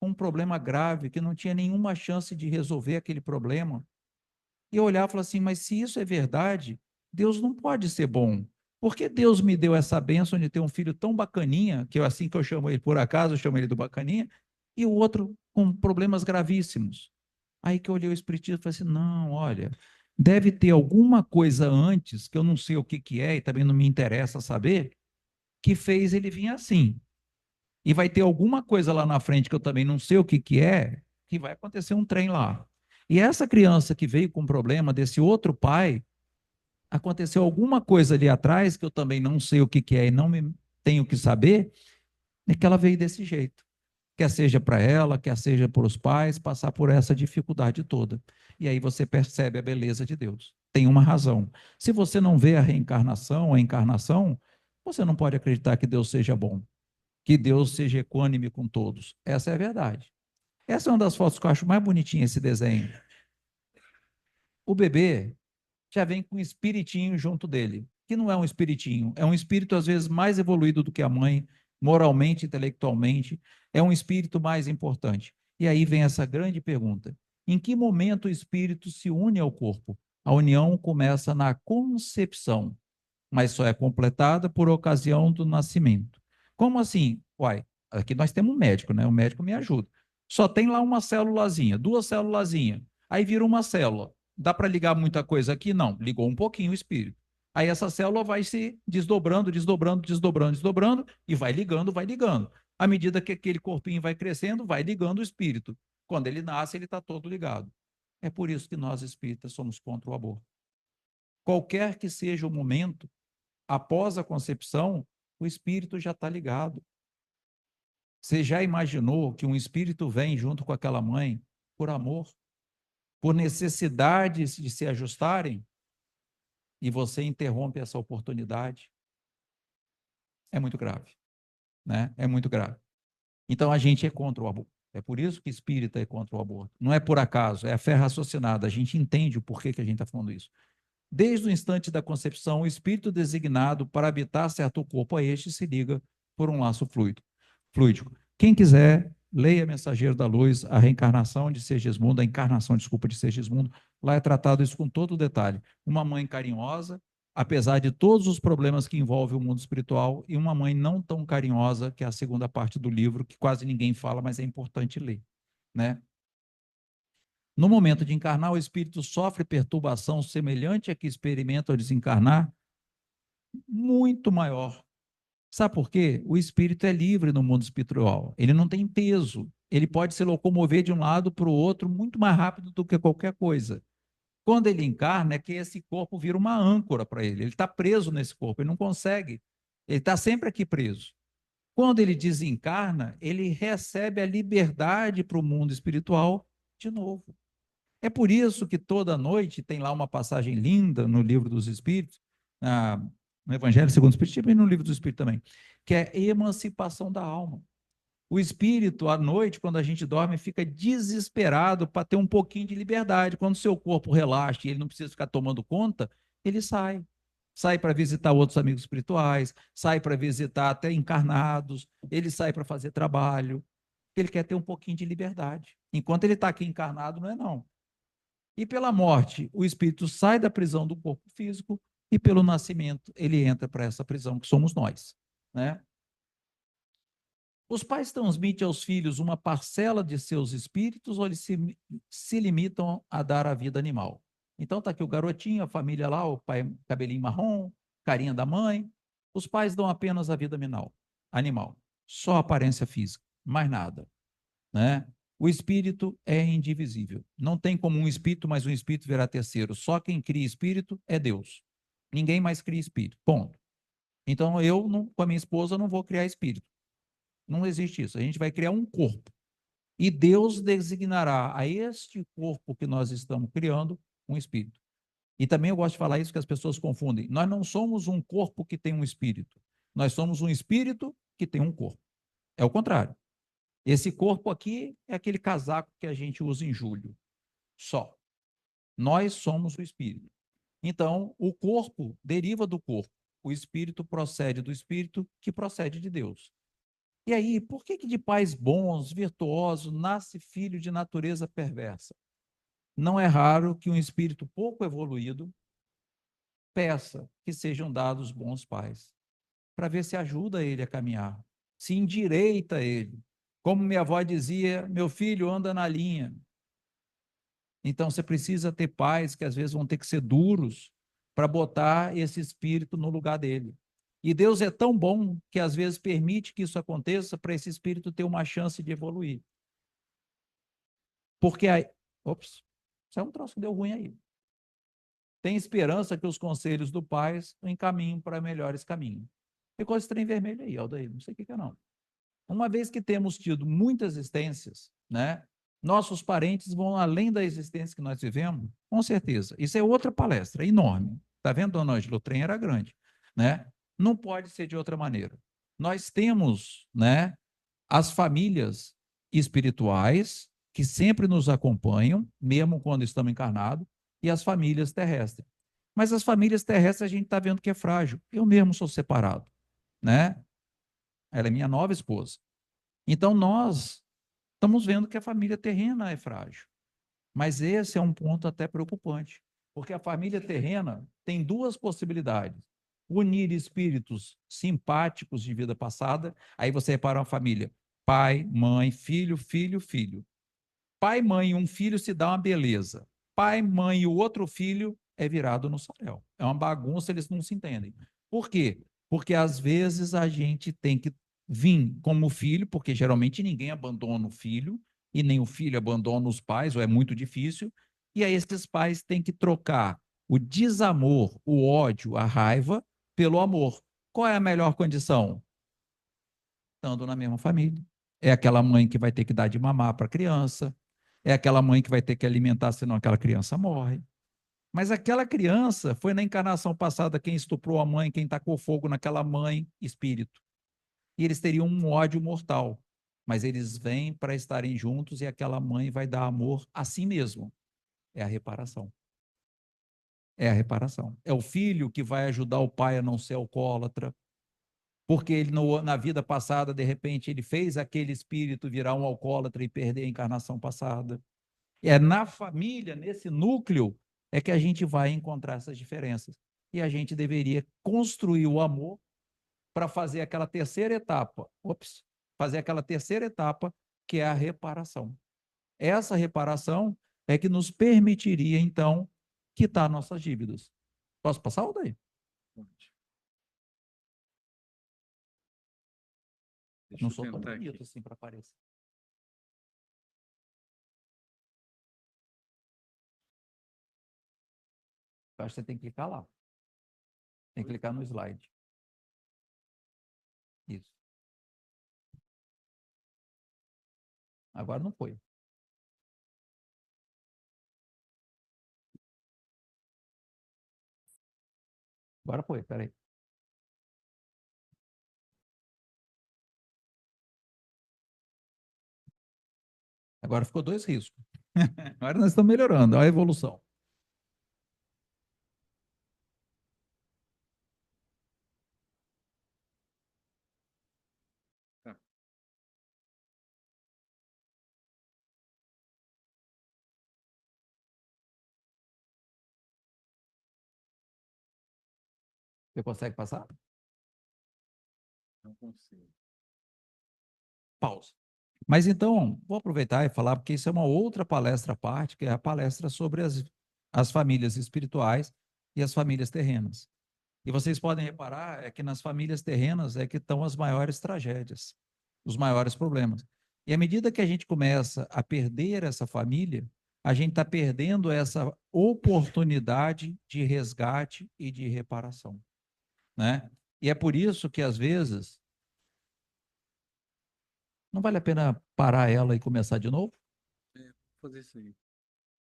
com um problema grave, que não tinha nenhuma chance de resolver aquele problema. E eu olhava e falava assim: mas se isso é verdade, Deus não pode ser bom. Por que Deus me deu essa bênção de ter um filho tão bacaninha, que eu, assim que eu chamo ele, por acaso, eu chamo ele do bacaninha, e o outro com problemas gravíssimos? Aí que eu olhei o Espiritismo e falei assim: não, olha, deve ter alguma coisa antes, que eu não sei o que, que é, e também não me interessa saber, que fez ele vir assim. E vai ter alguma coisa lá na frente que eu também não sei o que, que é, que vai acontecer um trem lá. E essa criança que veio com problema desse outro pai, aconteceu alguma coisa ali atrás, que eu também não sei o que, que é e não me tenho que saber, é que ela veio desse jeito. Quer seja para ela, quer seja para os pais, passar por essa dificuldade toda. E aí você percebe a beleza de Deus. Tem uma razão. Se você não vê a reencarnação, a encarnação, você não pode acreditar que Deus seja bom, que Deus seja equânime com todos. Essa é a verdade. Essa é uma das fotos que eu acho mais bonitinha, esse desenho. O bebê já vem com um espiritinho junto dele, que não é um espiritinho, é um espírito às vezes mais evoluído do que a mãe, moralmente, intelectualmente, é um espírito mais importante. E aí vem essa grande pergunta: em que momento o espírito se une ao corpo? A união começa na concepção, mas só é completada por ocasião do nascimento. Como assim? Uai, aqui nós temos um médico, né? O médico me ajuda. Só tem lá uma célulazinha, duas célulazinhas. Aí vira uma célula. Dá para ligar muita coisa aqui? Não, ligou um pouquinho o espírito. Aí essa célula vai se desdobrando, desdobrando, desdobrando, desdobrando e vai ligando, vai ligando. À medida que aquele corpinho vai crescendo, vai ligando o espírito. Quando ele nasce, ele está todo ligado. É por isso que nós espíritas somos contra o aborto. Qualquer que seja o momento, após a concepção, o espírito já está ligado. Você já imaginou que um espírito vem junto com aquela mãe por amor, por necessidades de se ajustarem, e você interrompe essa oportunidade? é muito grave, né? É muito grave. Então a gente é contra o aborto. É por isso que espírita é contra o aborto. Não é por acaso, é a fé raciocinada. A gente entende o porquê que a gente está falando isso. Desde o instante da concepção, o espírito designado para habitar certo corpo a este se liga por um laço fluídico. Quem quiser, leia Mensageiro da Luz, a reencarnação de Segismundo, a encarnação, desculpa, de Segismundo. Lá é tratado isso com todo o detalhe. Uma mãe carinhosa, apesar de todos os problemas que envolvem o mundo espiritual, e uma mãe não tão carinhosa, que é a segunda parte do livro, que quase ninguém fala, mas é importante ler, né? No momento de encarnar, o espírito sofre perturbação semelhante a que experimenta ao desencarnar, muito maior. Sabe por quê? O espírito é livre no mundo espiritual. Ele não tem peso. Ele pode se locomover de um lado para o outro muito mais rápido do que qualquer coisa. Quando ele encarna, é que esse corpo vira uma âncora para ele. Ele está preso nesse corpo, ele não consegue. Ele está sempre aqui preso. Quando ele desencarna, ele recebe a liberdade para o mundo espiritual de novo. É por isso que toda noite tem lá uma passagem linda no Livro dos Espíritos, no Evangelho segundo o Espiritismo e no Livro dos Espíritos também, que é a emancipação da alma. O espírito, à noite, quando a gente dorme, fica desesperado para ter um pouquinho de liberdade. Quando o seu corpo relaxa e ele não precisa ficar tomando conta, ele sai. Sai para visitar outros amigos espirituais, sai para visitar até encarnados, ele sai para fazer trabalho. Ele quer ter um pouquinho de liberdade. Enquanto ele está aqui encarnado, não é não. E pela morte, o espírito sai da prisão do corpo físico e pelo nascimento ele entra para essa prisão que somos nós, né? Os pais transmitem aos filhos uma parcela de seus espíritos ou eles se limitam a dar a vida animal? Então tá aqui o garotinho, a família lá, o pai cabelinho marrom, carinha da mãe. Os pais dão apenas a vida animal, só aparência física, mais nada, né? O espírito é indivisível. Não tem como um espírito, mas um espírito virá terceiro. Só quem cria espírito é Deus. Ninguém mais cria espírito. Ponto. Então eu, não, com a minha esposa, não vou criar espírito. Não existe isso. A gente vai criar um corpo. E Deus designará a este corpo que nós estamos criando um espírito. E também eu gosto de falar isso que as pessoas confundem. Nós não somos um corpo que tem um espírito. Nós somos um espírito que tem um corpo. É o contrário. Esse corpo aqui é aquele casaco que a gente usa em julho. Só. Nós somos o espírito. Então, o corpo deriva do corpo. O espírito procede do espírito que procede de Deus. E aí, por que de pais bons, virtuosos, nasce filho de natureza perversa? Não é raro que um espírito pouco evoluído peça que sejam dados bons pais, para ver se ajuda ele a caminhar, se endireita ele. Como minha avó dizia, meu filho anda na linha. Então você precisa ter pais que às vezes vão ter que ser duros para botar esse espírito no lugar dele. E Deus é tão bom que às vezes permite que isso aconteça para esse espírito ter uma chance de evoluir. Porque aí, ops, isso é um troço que deu ruim aí. Tem esperança que os conselhos do pai encaminhem para melhores caminhos. Ficou esse trem vermelho aí, Aldair, não sei o que é não. Uma vez que temos tido muitas existências, né? Nossos parentes vão além da existência que nós vivemos, com certeza. Isso é outra palestra, enorme. Está vendo, dona Ângela? O trem era grande, né? Não pode ser de outra maneira. Nós temos, né, as famílias espirituais que sempre nos acompanham, mesmo quando estamos encarnados, e as famílias terrestres. Mas as famílias terrestres a gente está vendo que é frágil. Eu mesmo sou separado, né? Ela é minha nova esposa. Então, nós estamos vendo que a família terrena é frágil. Mas esse é um ponto até preocupante, porque a família terrena tem duas possibilidades: unir espíritos simpáticos de vida passada. Aí você repara uma família: pai, mãe, filho, filho, filho. Pai, mãe e um filho se dá uma beleza. Pai, mãe e o outro filho é virado no sarau. É uma bagunça, eles não se entendem. Por quê? Porque às vezes a gente tem que vir como filho, porque geralmente ninguém abandona o filho, e nem o filho abandona os pais, ou é muito difícil, e aí esses pais têm que trocar o desamor, o ódio, a raiva, pelo amor. Qual é a melhor condição? Estando na mesma família. É aquela mãe que vai ter que dar de mamar para a criança, é aquela mãe que vai ter que alimentar, senão aquela criança morre. Mas aquela criança foi na encarnação passada quem estuprou a mãe, quem tacou fogo naquela mãe, espírito. E eles teriam um ódio mortal. Mas eles vêm para estarem juntos e aquela mãe vai dar amor a si mesmo. É a reparação. É a reparação. É o filho que vai ajudar o pai a não ser alcoólatra, porque ele na vida passada, de repente, ele fez aquele espírito virar um alcoólatra e perder a encarnação passada. É na família, nesse núcleo, é que a gente vai encontrar essas diferenças. E a gente deveria construir o amor para fazer aquela terceira etapa. Fazer aquela terceira etapa, que é a reparação. Essa reparação é que nos permitiria, então, quitar nossas dívidas. Posso passar, ou daí? Não sou tão bonito assim para aparecer. Eu acho que você tem que clicar lá. Tem que clicar no slide. Isso. Agora não foi. Agora foi, peraí. Agora ficou dois riscos. Agora nós estamos melhorando, olha a evolução. Tá. Você consegue passar? Não consigo. Pausa. Mas então, vou aproveitar e falar, porque isso é uma outra palestra à parte, que é a palestra sobre as famílias espirituais e as famílias terrenas. E vocês podem reparar é que nas famílias terrenas é que estão as maiores tragédias, os maiores problemas. E à medida que a gente começa a perder essa família, a gente está perdendo essa oportunidade de resgate e de reparação, né? E é por isso que, às vezes, não vale a pena parar ela e começar de novo? É, vou fazer isso aí.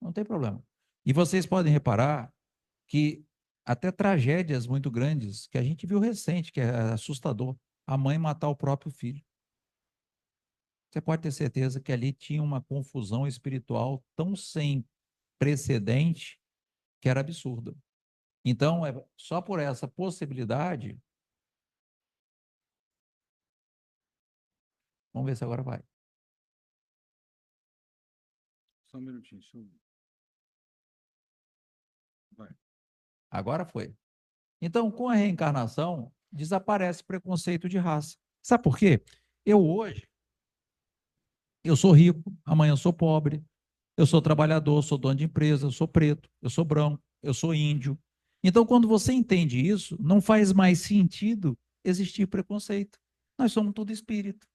Não tem problema. E vocês podem reparar que até tragédias muito grandes, que a gente viu recente, que é assustador, a mãe matar o próprio filho. Você pode ter certeza que ali tinha uma confusão espiritual tão sem precedente que era absurda. Então, só por essa possibilidade, vamos ver se agora vai. Só um minutinho, deixa eu... Vai. Agora foi. Então, com a reencarnação, desaparece o preconceito de raça. Sabe por quê? Eu hoje, eu sou rico, amanhã eu sou pobre, eu sou trabalhador, sou dono de empresa, eu sou preto, eu sou branco, eu sou índio. Então, quando você entende isso, não faz mais sentido existir preconceito. Nós somos tudo espírito.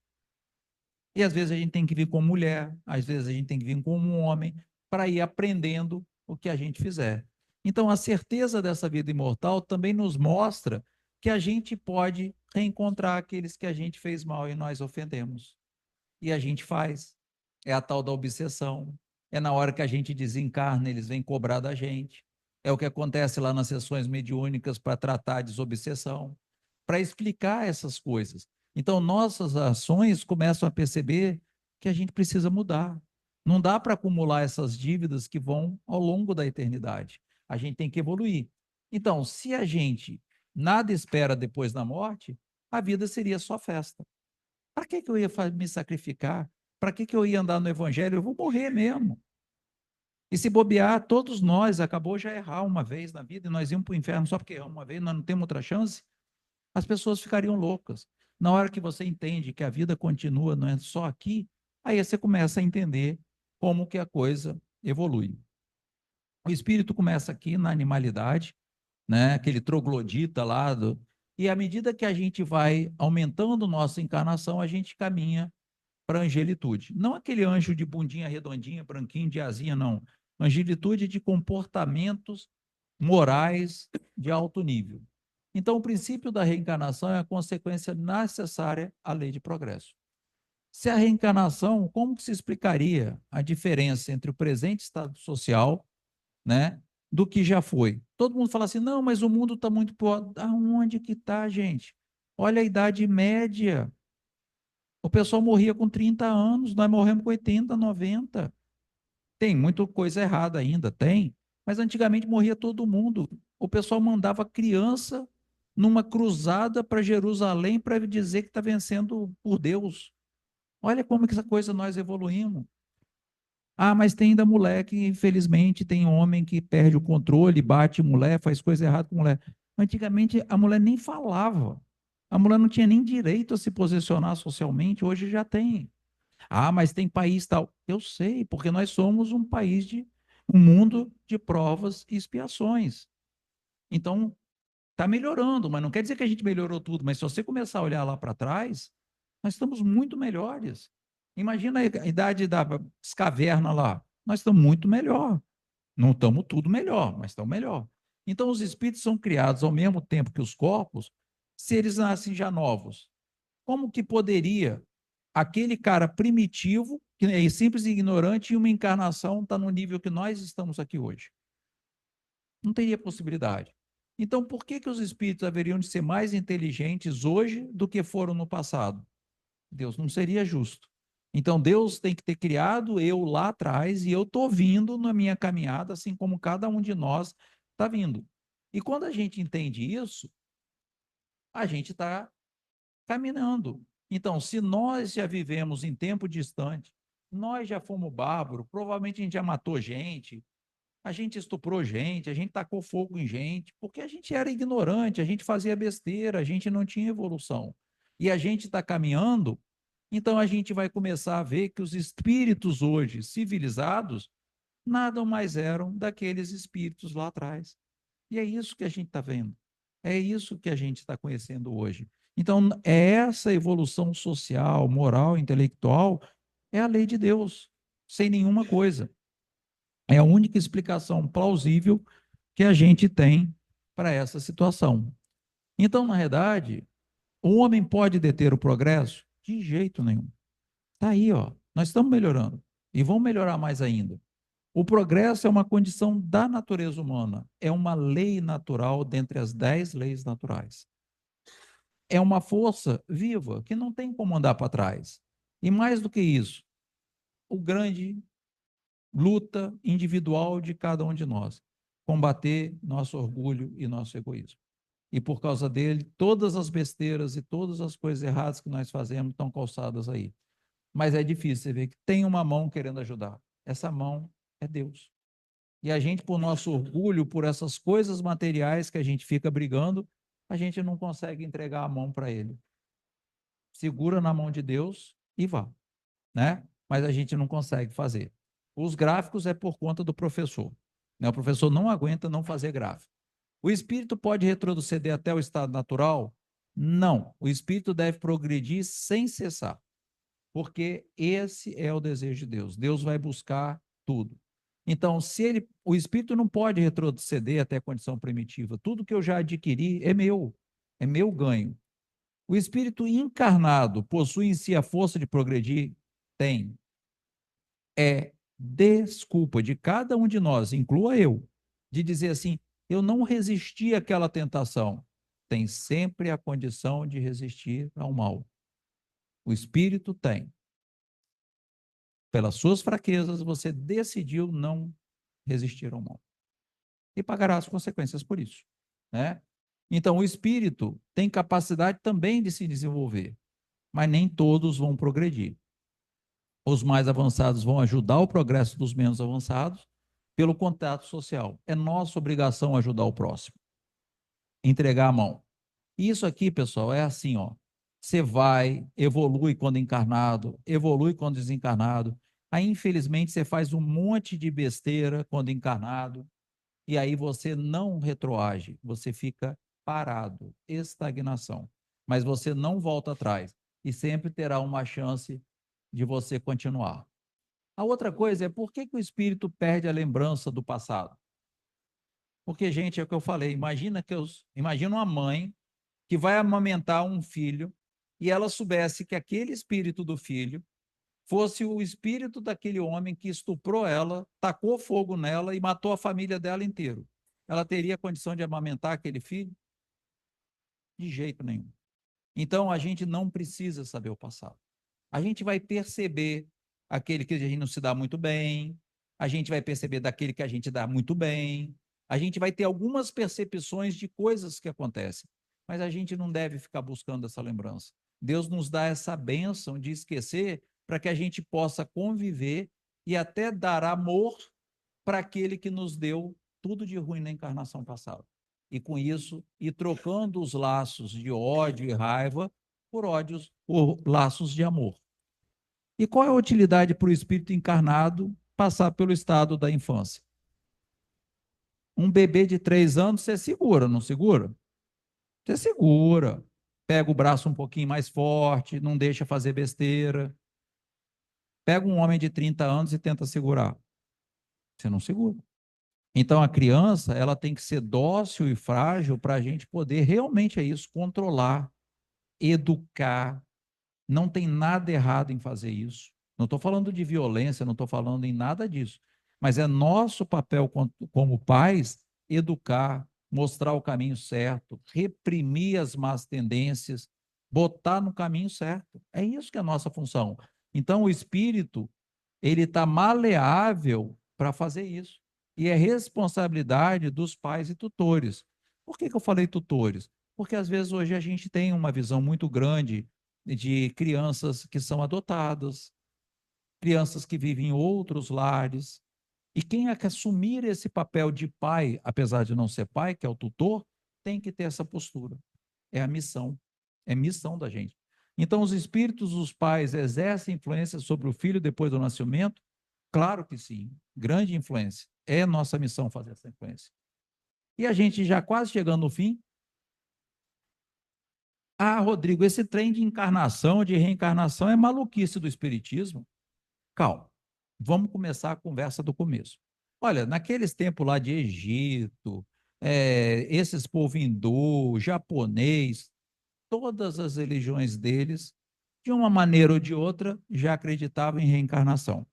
E às vezes a gente tem que vir como mulher, às vezes a gente tem que vir como um homem, para ir aprendendo o que a gente fizer. Então, a certeza dessa vida imortal também nos mostra que a gente pode reencontrar aqueles que a gente fez mal e nós ofendemos. E a gente faz. É a tal da obsessão. É na hora que a gente desencarna, eles vêm cobrar da gente. É o que acontece lá nas sessões mediúnicas para tratar a desobsessão, para explicar essas coisas. Então, nossas ações começam a perceber que a gente precisa mudar. Não dá para acumular essas dívidas que vão ao longo da eternidade. A gente tem que evoluir. Então, se a gente nada espera depois da morte, a vida seria só festa. Para que eu ia me sacrificar? Para que eu ia andar no evangelho? Eu vou morrer mesmo. E se bobear, todos nós acabou já errar uma vez na vida e nós íamos para o inferno só porque erramos uma vez, nós não temos outra chance. As pessoas ficariam loucas. Na hora que você entende que a vida continua, não é só aqui, aí você começa a entender como que a coisa evolui. O espírito começa aqui na animalidade, né? Aquele troglodita lá e à medida que a gente vai aumentando nossa encarnação, a gente caminha para a angelitude. Não aquele anjo de bundinha redondinha, branquinho, de asinha, não. Angelitude de comportamentos morais de alto nível. Então, o princípio da reencarnação é a consequência necessária à lei de progresso. Se a reencarnação, como que se explicaria a diferença entre o presente estado social, né, do que já foi. Todo mundo fala assim, não, mas o mundo está muito pior. Aonde que está, gente? Olha a Idade Média. O pessoal morria com 30 anos, nós morremos com 80, 90. Tem muita coisa errada ainda, tem. Mas antigamente morria todo mundo. O pessoal mandava criança numa cruzada para Jerusalém para dizer que está vencendo por Deus. Olha como que essa coisa nós evoluímos. Ah, mas tem ainda mulher que, infelizmente, tem homem que perde o controle, bate mulher, faz coisa errada com mulher. Antigamente, a mulher nem falava. A mulher não tinha nem direito a se posicionar socialmente, hoje já tem. Ah, mas tem país tal. Eu sei, porque nós somos um país um mundo de provas e expiações. Então, está melhorando, mas não quer dizer que a gente melhorou tudo. Mas se você começar a olhar lá para trás, nós estamos muito melhores. Imagina a idade das cavernas lá. Nós estamos muito melhor. Não estamos tudo melhor, mas estamos melhor. Então, os espíritos são criados ao mesmo tempo que os corpos, se eles nascem já novos. Como que poderia aquele cara primitivo, que é simples e ignorante, e uma encarnação está no nível que nós estamos aqui hoje? Não teria possibilidade. Então, por que que os espíritos haveriam de ser mais inteligentes hoje do que foram no passado? Deus não seria justo. Então, Deus tem que ter criado eu lá atrás e eu estou vindo na minha caminhada, assim como cada um de nós está vindo. E quando a gente entende isso, a gente está caminhando. Então, se nós já vivemos em tempo distante, nós já fomos bárbaros, provavelmente a gente já matou gente, a gente estuprou gente, a gente tacou fogo em gente, porque a gente era ignorante, a gente fazia besteira, a gente não tinha evolução. E a gente está caminhando, então a gente vai começar a ver que os espíritos hoje civilizados nada mais eram daqueles espíritos lá atrás. E é isso que a gente está vendo. É isso que a gente está conhecendo hoje. Então, é essa evolução social, moral, intelectual, é a lei de Deus, sem nenhuma coisa. É a única explicação plausível que a gente tem para essa situação. Então, na verdade, o homem pode deter o progresso? De jeito nenhum. Está aí, ó. Nós estamos melhorando e vamos melhorar mais ainda. O progresso é uma condição da natureza humana, é uma lei natural dentre as 10 leis naturais. É uma força viva que não tem como andar para trás. E mais do que isso, o grande luta individual de cada um de nós, combater nosso orgulho e nosso egoísmo. E por causa dele, todas as besteiras e todas as coisas erradas que nós fazemos estão calçadas aí. Mas é difícil você ver que tem uma mão querendo ajudar. Essa mão é Deus. E a gente, por nosso orgulho, por essas coisas materiais que a gente fica brigando, a gente não consegue entregar a mão para ele. Segura na mão de Deus e vá, né? Mas a gente não consegue fazer. Os gráficos é por conta do professor, né? O professor não aguenta não fazer gráfico. O espírito pode retroceder até o estado natural? Não. O espírito deve progredir sem cessar, porque esse é o desejo de Deus. Deus vai buscar tudo. Então, o espírito não pode retroceder até a condição primitiva. Tudo que eu já adquiri é meu ganho. O espírito encarnado possui em si a força de progredir? Tem. É desculpa de cada um de nós, inclua eu, de dizer assim: eu não resisti àquela tentação. Tem sempre a condição de resistir ao mal. O espírito tem. Pelas suas fraquezas, você decidiu não resistir ao mal. E pagará as consequências por isso, né? Então, o espírito tem capacidade também de se desenvolver, mas nem todos vão progredir. Os mais avançados vão ajudar o progresso dos menos avançados pelo contato social. É nossa obrigação ajudar o próximo, entregar a mão. Isso aqui, pessoal, é assim, ó. Você vai, evolui quando encarnado, evolui quando desencarnado. Aí, infelizmente, você faz um monte de besteira quando encarnado, e aí você não retroage, você fica parado, estagnação. Mas você não volta atrás e sempre terá uma chance de você continuar. A outra coisa é por que que o espírito perde a lembrança do passado? Porque, gente, é o que eu falei, imagina uma mãe que vai amamentar um filho e ela soubesse que aquele espírito do filho fosse o espírito daquele homem que estuprou ela, tacou fogo nela e matou a família dela inteira. Ela teria condição de amamentar aquele filho? De jeito nenhum. Então, a gente não precisa saber o passado. A gente vai perceber aquele que a gente não se dá muito bem, a gente vai perceber daquele que a gente dá muito bem, a gente vai ter algumas percepções de coisas que acontecem, mas a gente não deve ficar buscando essa lembrança. Deus nos dá essa bênção de esquecer para que a gente possa conviver e até dar amor para aquele que nos deu tudo de ruim na encarnação passada. E com isso, ir trocando os laços de ódio e raiva por laços de amor. E qual é a utilidade para o espírito encarnado passar pelo estado da infância? Um bebê de 3 anos, você segura, não segura? Você segura. Pega o braço um pouquinho mais forte, não deixa fazer besteira. Pega um homem de 30 anos e tenta segurar. Você não segura. Então, a criança, ela tem que ser dócil e frágil para a gente poder realmente, é isso, controlar, educar. Não tem nada errado em fazer isso. Não estou falando de violência, não estou falando em nada disso. Mas é nosso papel como pais educar, mostrar o caminho certo, reprimir as más tendências, botar no caminho certo. É isso que é a nossa função. Então, o espírito, ele está maleável para fazer isso. E é responsabilidade dos pais e tutores. Por que eu falei tutores? Porque às vezes hoje a gente tem uma visão muito grande de crianças que são adotadas, crianças que vivem em outros lares. E quem é que assumir esse papel de pai, apesar de não ser pai, que é o tutor, tem que ter essa postura. É a missão. É missão da gente. Então, os espíritos dos pais exercem influência sobre o filho depois do nascimento? Claro que sim. Grande influência. É nossa missão fazer essa influência. E a gente já quase chegando no fim. Ah, Rodrigo, esse trem de encarnação, de reencarnação é maluquice do espiritismo. Calma. Vamos começar a conversa do começo. Olha, naqueles tempos lá de Egito, esses povos hindu, japonês, todas as religiões deles, de uma maneira ou de outra, já acreditavam em reencarnação.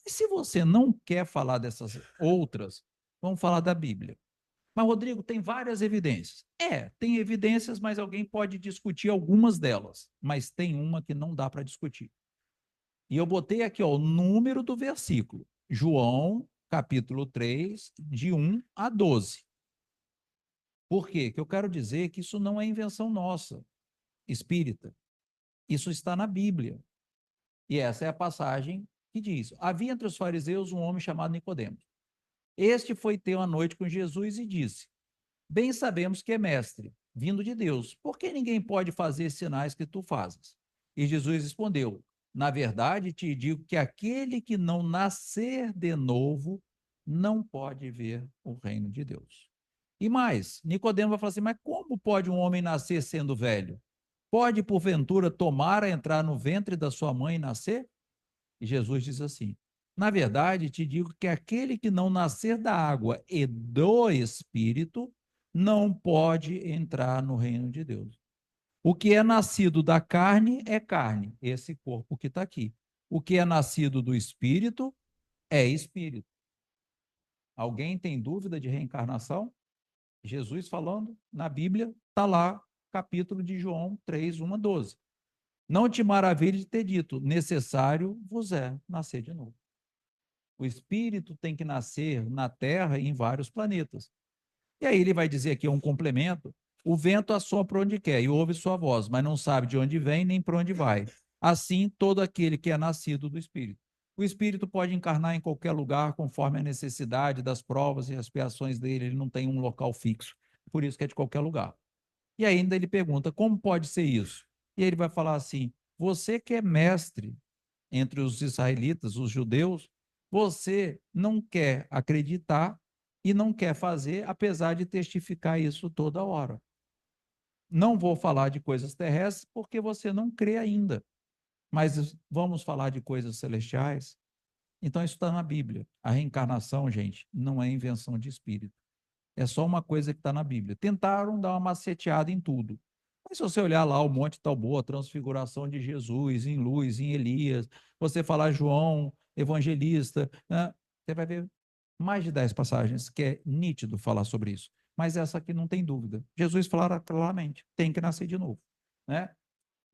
E se você não quer falar dessas outras, vamos falar da Bíblia. Mas, Rodrigo, tem várias evidências. Tem evidências, mas alguém pode discutir algumas delas. Mas tem uma que não dá para discutir. E eu botei aqui ó, o número do versículo. João, capítulo 3, de 1 a 12. Por quê? Que eu quero dizer que isso não é invenção nossa, espírita. Isso está na Bíblia. E essa é a passagem que diz: havia entre os fariseus um homem chamado Nicodemos. Este foi ter uma noite com Jesus e disse: bem sabemos que é mestre, vindo de Deus. Por que ninguém pode fazer sinais que tu fazes? E Jesus respondeu: na verdade, te digo que aquele que não nascer de novo não pode ver o reino de Deus. E mais, Nicodemo vai falar assim: mas como pode um homem nascer sendo velho? Pode, porventura, tomar a entrar no ventre da sua mãe e nascer? E Jesus diz assim: na verdade, te digo que aquele que não nascer da água e do Espírito não pode entrar no reino de Deus. O que é nascido da carne é carne, esse corpo que está aqui. O que é nascido do Espírito é Espírito. Alguém tem dúvida de reencarnação? Jesus falando na Bíblia, está lá, capítulo de João 3, 1 a 12. Não te maravilhe de ter dito, necessário vos é nascer de novo. O espírito tem que nascer na Terra e em vários planetas. E aí ele vai dizer aqui um complemento: o vento assopra onde quer e ouve sua voz, mas não sabe de onde vem nem para onde vai. Assim, todo aquele que é nascido do Espírito. O Espírito pode encarnar em qualquer lugar, conforme a necessidade das provas e expiações dele. Ele não tem um local fixo. Por isso que é de qualquer lugar. E ainda ele pergunta: como pode ser isso? E ele vai falar assim: você que é mestre entre os israelitas, os judeus, você não quer acreditar e não quer fazer, apesar de testificar isso toda hora. Não vou falar de coisas terrestres porque você não crê ainda, mas vamos falar de coisas celestiais. Então, isso está na Bíblia. A reencarnação, gente, não é invenção de espírito. É só uma coisa que está na Bíblia. Tentaram dar uma maceteada em tudo. Mas se você olhar lá o Monte Talboa, a transfiguração de Jesus em luz, em Elias, você falar João, evangelista, né, você vai ver mais de 10 passagens que é nítido falar sobre isso. Mas essa aqui não tem dúvida. Jesus falara claramente, tem que nascer de novo, né?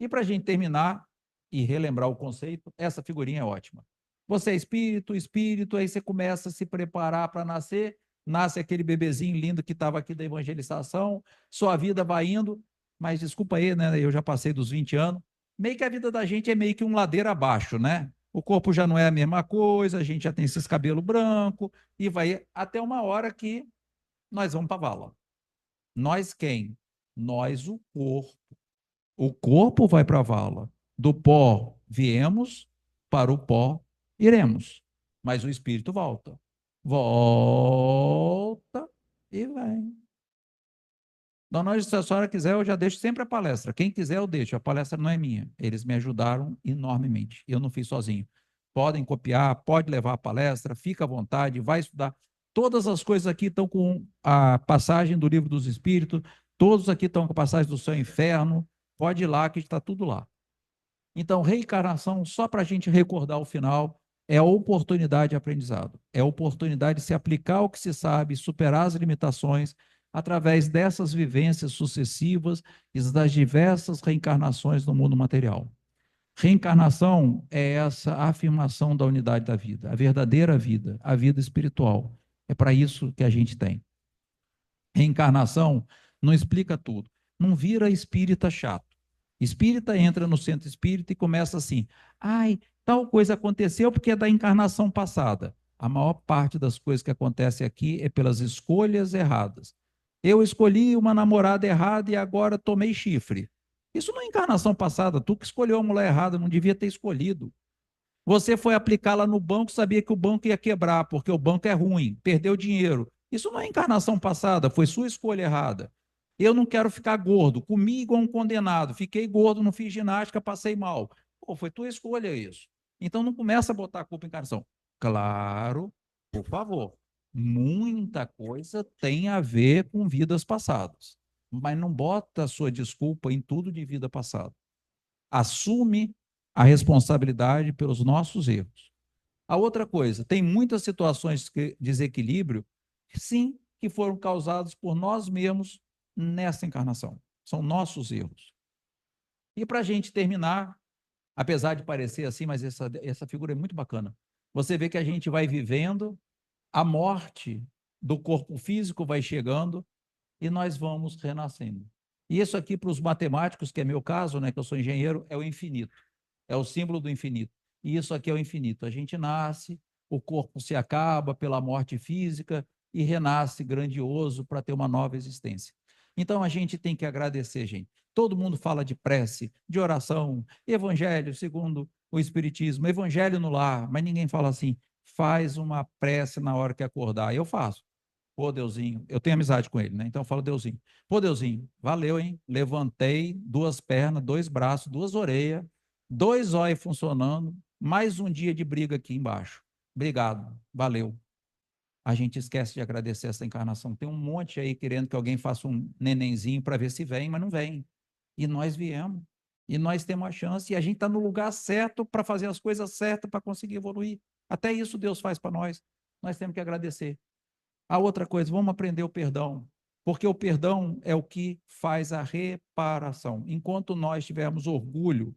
E para a gente terminar e relembrar o conceito, essa figurinha é ótima. Você é espírito, espírito, aí você começa a se preparar para nascer, nasce aquele bebezinho lindo que estava aqui da evangelização, sua vida vai indo, mas desculpa aí, né? Eu já passei dos 20 anos, meio que a vida da gente é meio que um ladeira abaixo, né? O corpo já não é a mesma coisa, a gente já tem esses cabelos brancos, e vai até uma hora que nós vamos para a vala. Nós quem? Nós, o corpo. O corpo vai para a vala. Do pó viemos, para o pó iremos. Mas o espírito volta. Volta e vem. Dona, se a senhora quiser, eu já deixo sempre a palestra. Quem quiser, eu deixo. A palestra não é minha. Eles me ajudaram enormemente. Eu não fiz sozinho. Podem copiar, pode levar a palestra, fica à vontade, vai estudar. Todas as coisas aqui estão com a passagem do Livro dos Espíritos, todos aqui estão com a passagem do Céu e Inferno. Pode ir lá, que está tudo lá. Então, reencarnação, só para a gente recordar o final, é a oportunidade de aprendizado. É a oportunidade de se aplicar o que se sabe, superar as limitações, através dessas vivências sucessivas e das diversas reencarnações no mundo material. Reencarnação é essa afirmação da unidade da vida, a verdadeira vida, a vida espiritual. É para isso que a gente tem. Reencarnação não explica tudo. Não vira espírita chato. Espírita entra no centro espírita e começa assim: ai, tal coisa aconteceu porque é da encarnação passada. A maior parte das coisas que acontecem aqui é pelas escolhas erradas. Eu escolhi uma namorada errada e agora tomei chifre. Isso não é encarnação passada. Tu que escolheu a mulher errada, não devia ter escolhido. Você foi aplicá-la no banco, sabia que o banco ia quebrar, porque o banco é ruim, perdeu dinheiro. Isso não é encarnação passada, foi sua escolha errada. Eu não quero ficar gordo, comi igual um condenado, fiquei gordo, não fiz ginástica, passei mal. Pô, foi tua escolha isso. Então não começa a botar a culpa em encarnação. Claro, por favor, muita coisa tem a ver com vidas passadas, mas não bota a sua desculpa em tudo de vida passada. Assume a responsabilidade pelos nossos erros. A outra coisa, tem muitas situações de desequilíbrio, sim, que foram causados por nós mesmos nessa encarnação. São nossos erros. E para a gente terminar, apesar de parecer assim, mas essa figura é muito bacana. Você vê que a gente vai vivendo, a morte do corpo físico vai chegando e nós vamos renascendo. E isso aqui, para os matemáticos, que é meu caso, né, que eu sou engenheiro, é o infinito. É o símbolo do infinito. E isso aqui é o infinito. A gente nasce, o corpo se acaba pela morte física e renasce grandioso para ter uma nova existência. Então a gente tem que agradecer, gente. Todo mundo fala de prece, de oração, evangelho segundo o Espiritismo, evangelho no lar, mas ninguém fala assim, faz uma prece na hora que acordar. Eu faço. Pô, Deusinho, eu tenho amizade com ele, né? Então eu falo, Deusinho. Pô, Deusinho, valeu, hein? Levantei duas pernas, dois braços, duas orelhas, dois olhos funcionando, mais um dia de briga aqui embaixo. Obrigado, valeu. A gente esquece de agradecer essa encarnação. Tem um monte aí querendo que alguém faça um nenenzinho para ver se vem, mas não vem. E nós viemos. E nós temos a chance, e a gente está no lugar certo para fazer as coisas certas para conseguir evoluir. Até isso Deus faz para nós. Nós temos que agradecer. A outra coisa, vamos aprender o perdão, porque o perdão é o que faz a reparação. Enquanto nós tivermos orgulho,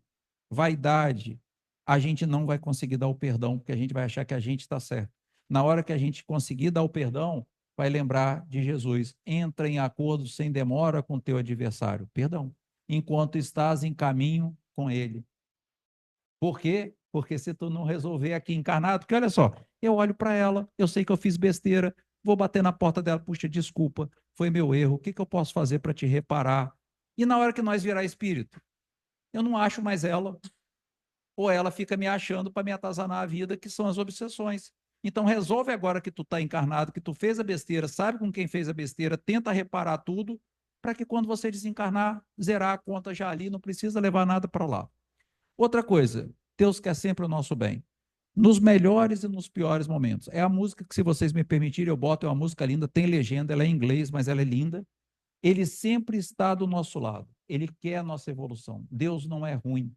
vaidade, a gente não vai conseguir dar o perdão, porque a gente vai achar que a gente está certo. Na hora que a gente conseguir dar o perdão, vai lembrar de Jesus. Entra em acordo sem demora com teu adversário. Perdão. Enquanto estás em caminho com ele. Por quê? Porque se tu não resolver aqui encarnado, porque olha só, eu olho para ela, eu sei que eu fiz besteira, vou bater na porta dela, puxa, desculpa, foi meu erro, o que, que eu posso fazer para te reparar? E na hora que nós virar espírito, eu não acho mais ela, ou ela fica me achando para me atazanar a vida, que são as obsessões. Então resolve agora que tu está encarnado, que tu fez a besteira, sabe com quem fez a besteira, tenta reparar tudo, para que quando você desencarnar, zerar a conta já ali, não precisa levar nada para lá. Outra coisa, Deus quer sempre o nosso bem. Nos melhores e nos piores momentos. É a música que, se vocês me permitirem, eu boto, é uma música linda, tem legenda, ela é em inglês, mas ela é linda. Ele sempre está do nosso lado. Ele quer a nossa evolução. Deus não é ruim.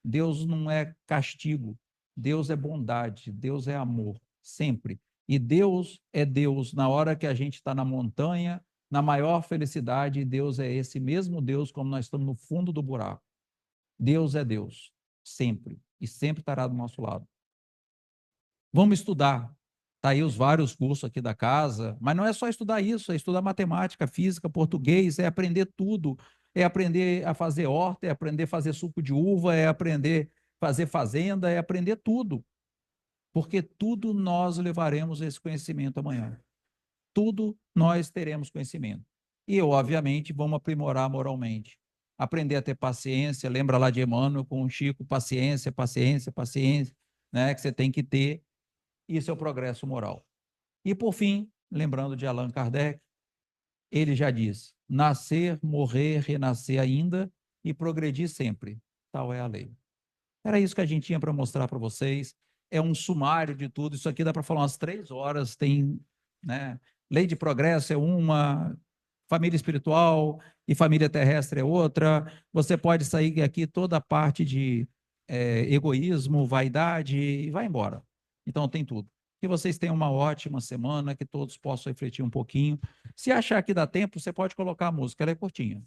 Deus não é castigo. Deus é bondade. Deus é amor, sempre. E Deus é Deus na hora que a gente está na montanha, na maior felicidade, e Deus é esse mesmo Deus quando nós estamos no fundo do buraco. Deus é Deus, sempre. E sempre estará do nosso lado. Vamos estudar. Está aí os vários cursos aqui da casa, mas não é só estudar isso, é estudar matemática, física, português, é aprender tudo, é aprender a fazer horta, é aprender a fazer suco de uva, é aprender a fazer fazenda, é aprender tudo, porque tudo nós levaremos esse conhecimento amanhã. Tudo nós teremos conhecimento. E, obviamente, vamos aprimorar moralmente. Aprender a ter paciência, lembra lá de Emmanuel com o Chico, paciência, paciência, paciência, né, que você tem que ter. Isso é o progresso moral. E, por fim, lembrando de Allan Kardec, ele já disse: nascer, morrer, renascer ainda e progredir sempre. Tal é a lei. Era isso que a gente tinha para mostrar para vocês. É um sumário de tudo. Isso aqui dá para falar umas 3 horas. Tem, né? Lei de progresso é uma, família espiritual e família terrestre é outra. Você pode sair aqui toda a parte de egoísmo, vaidade e vai embora. Então tem tudo. Que vocês tenham uma ótima semana, que todos possam refletir um pouquinho. Se achar que dá tempo, você pode colocar a música, ela é curtinha.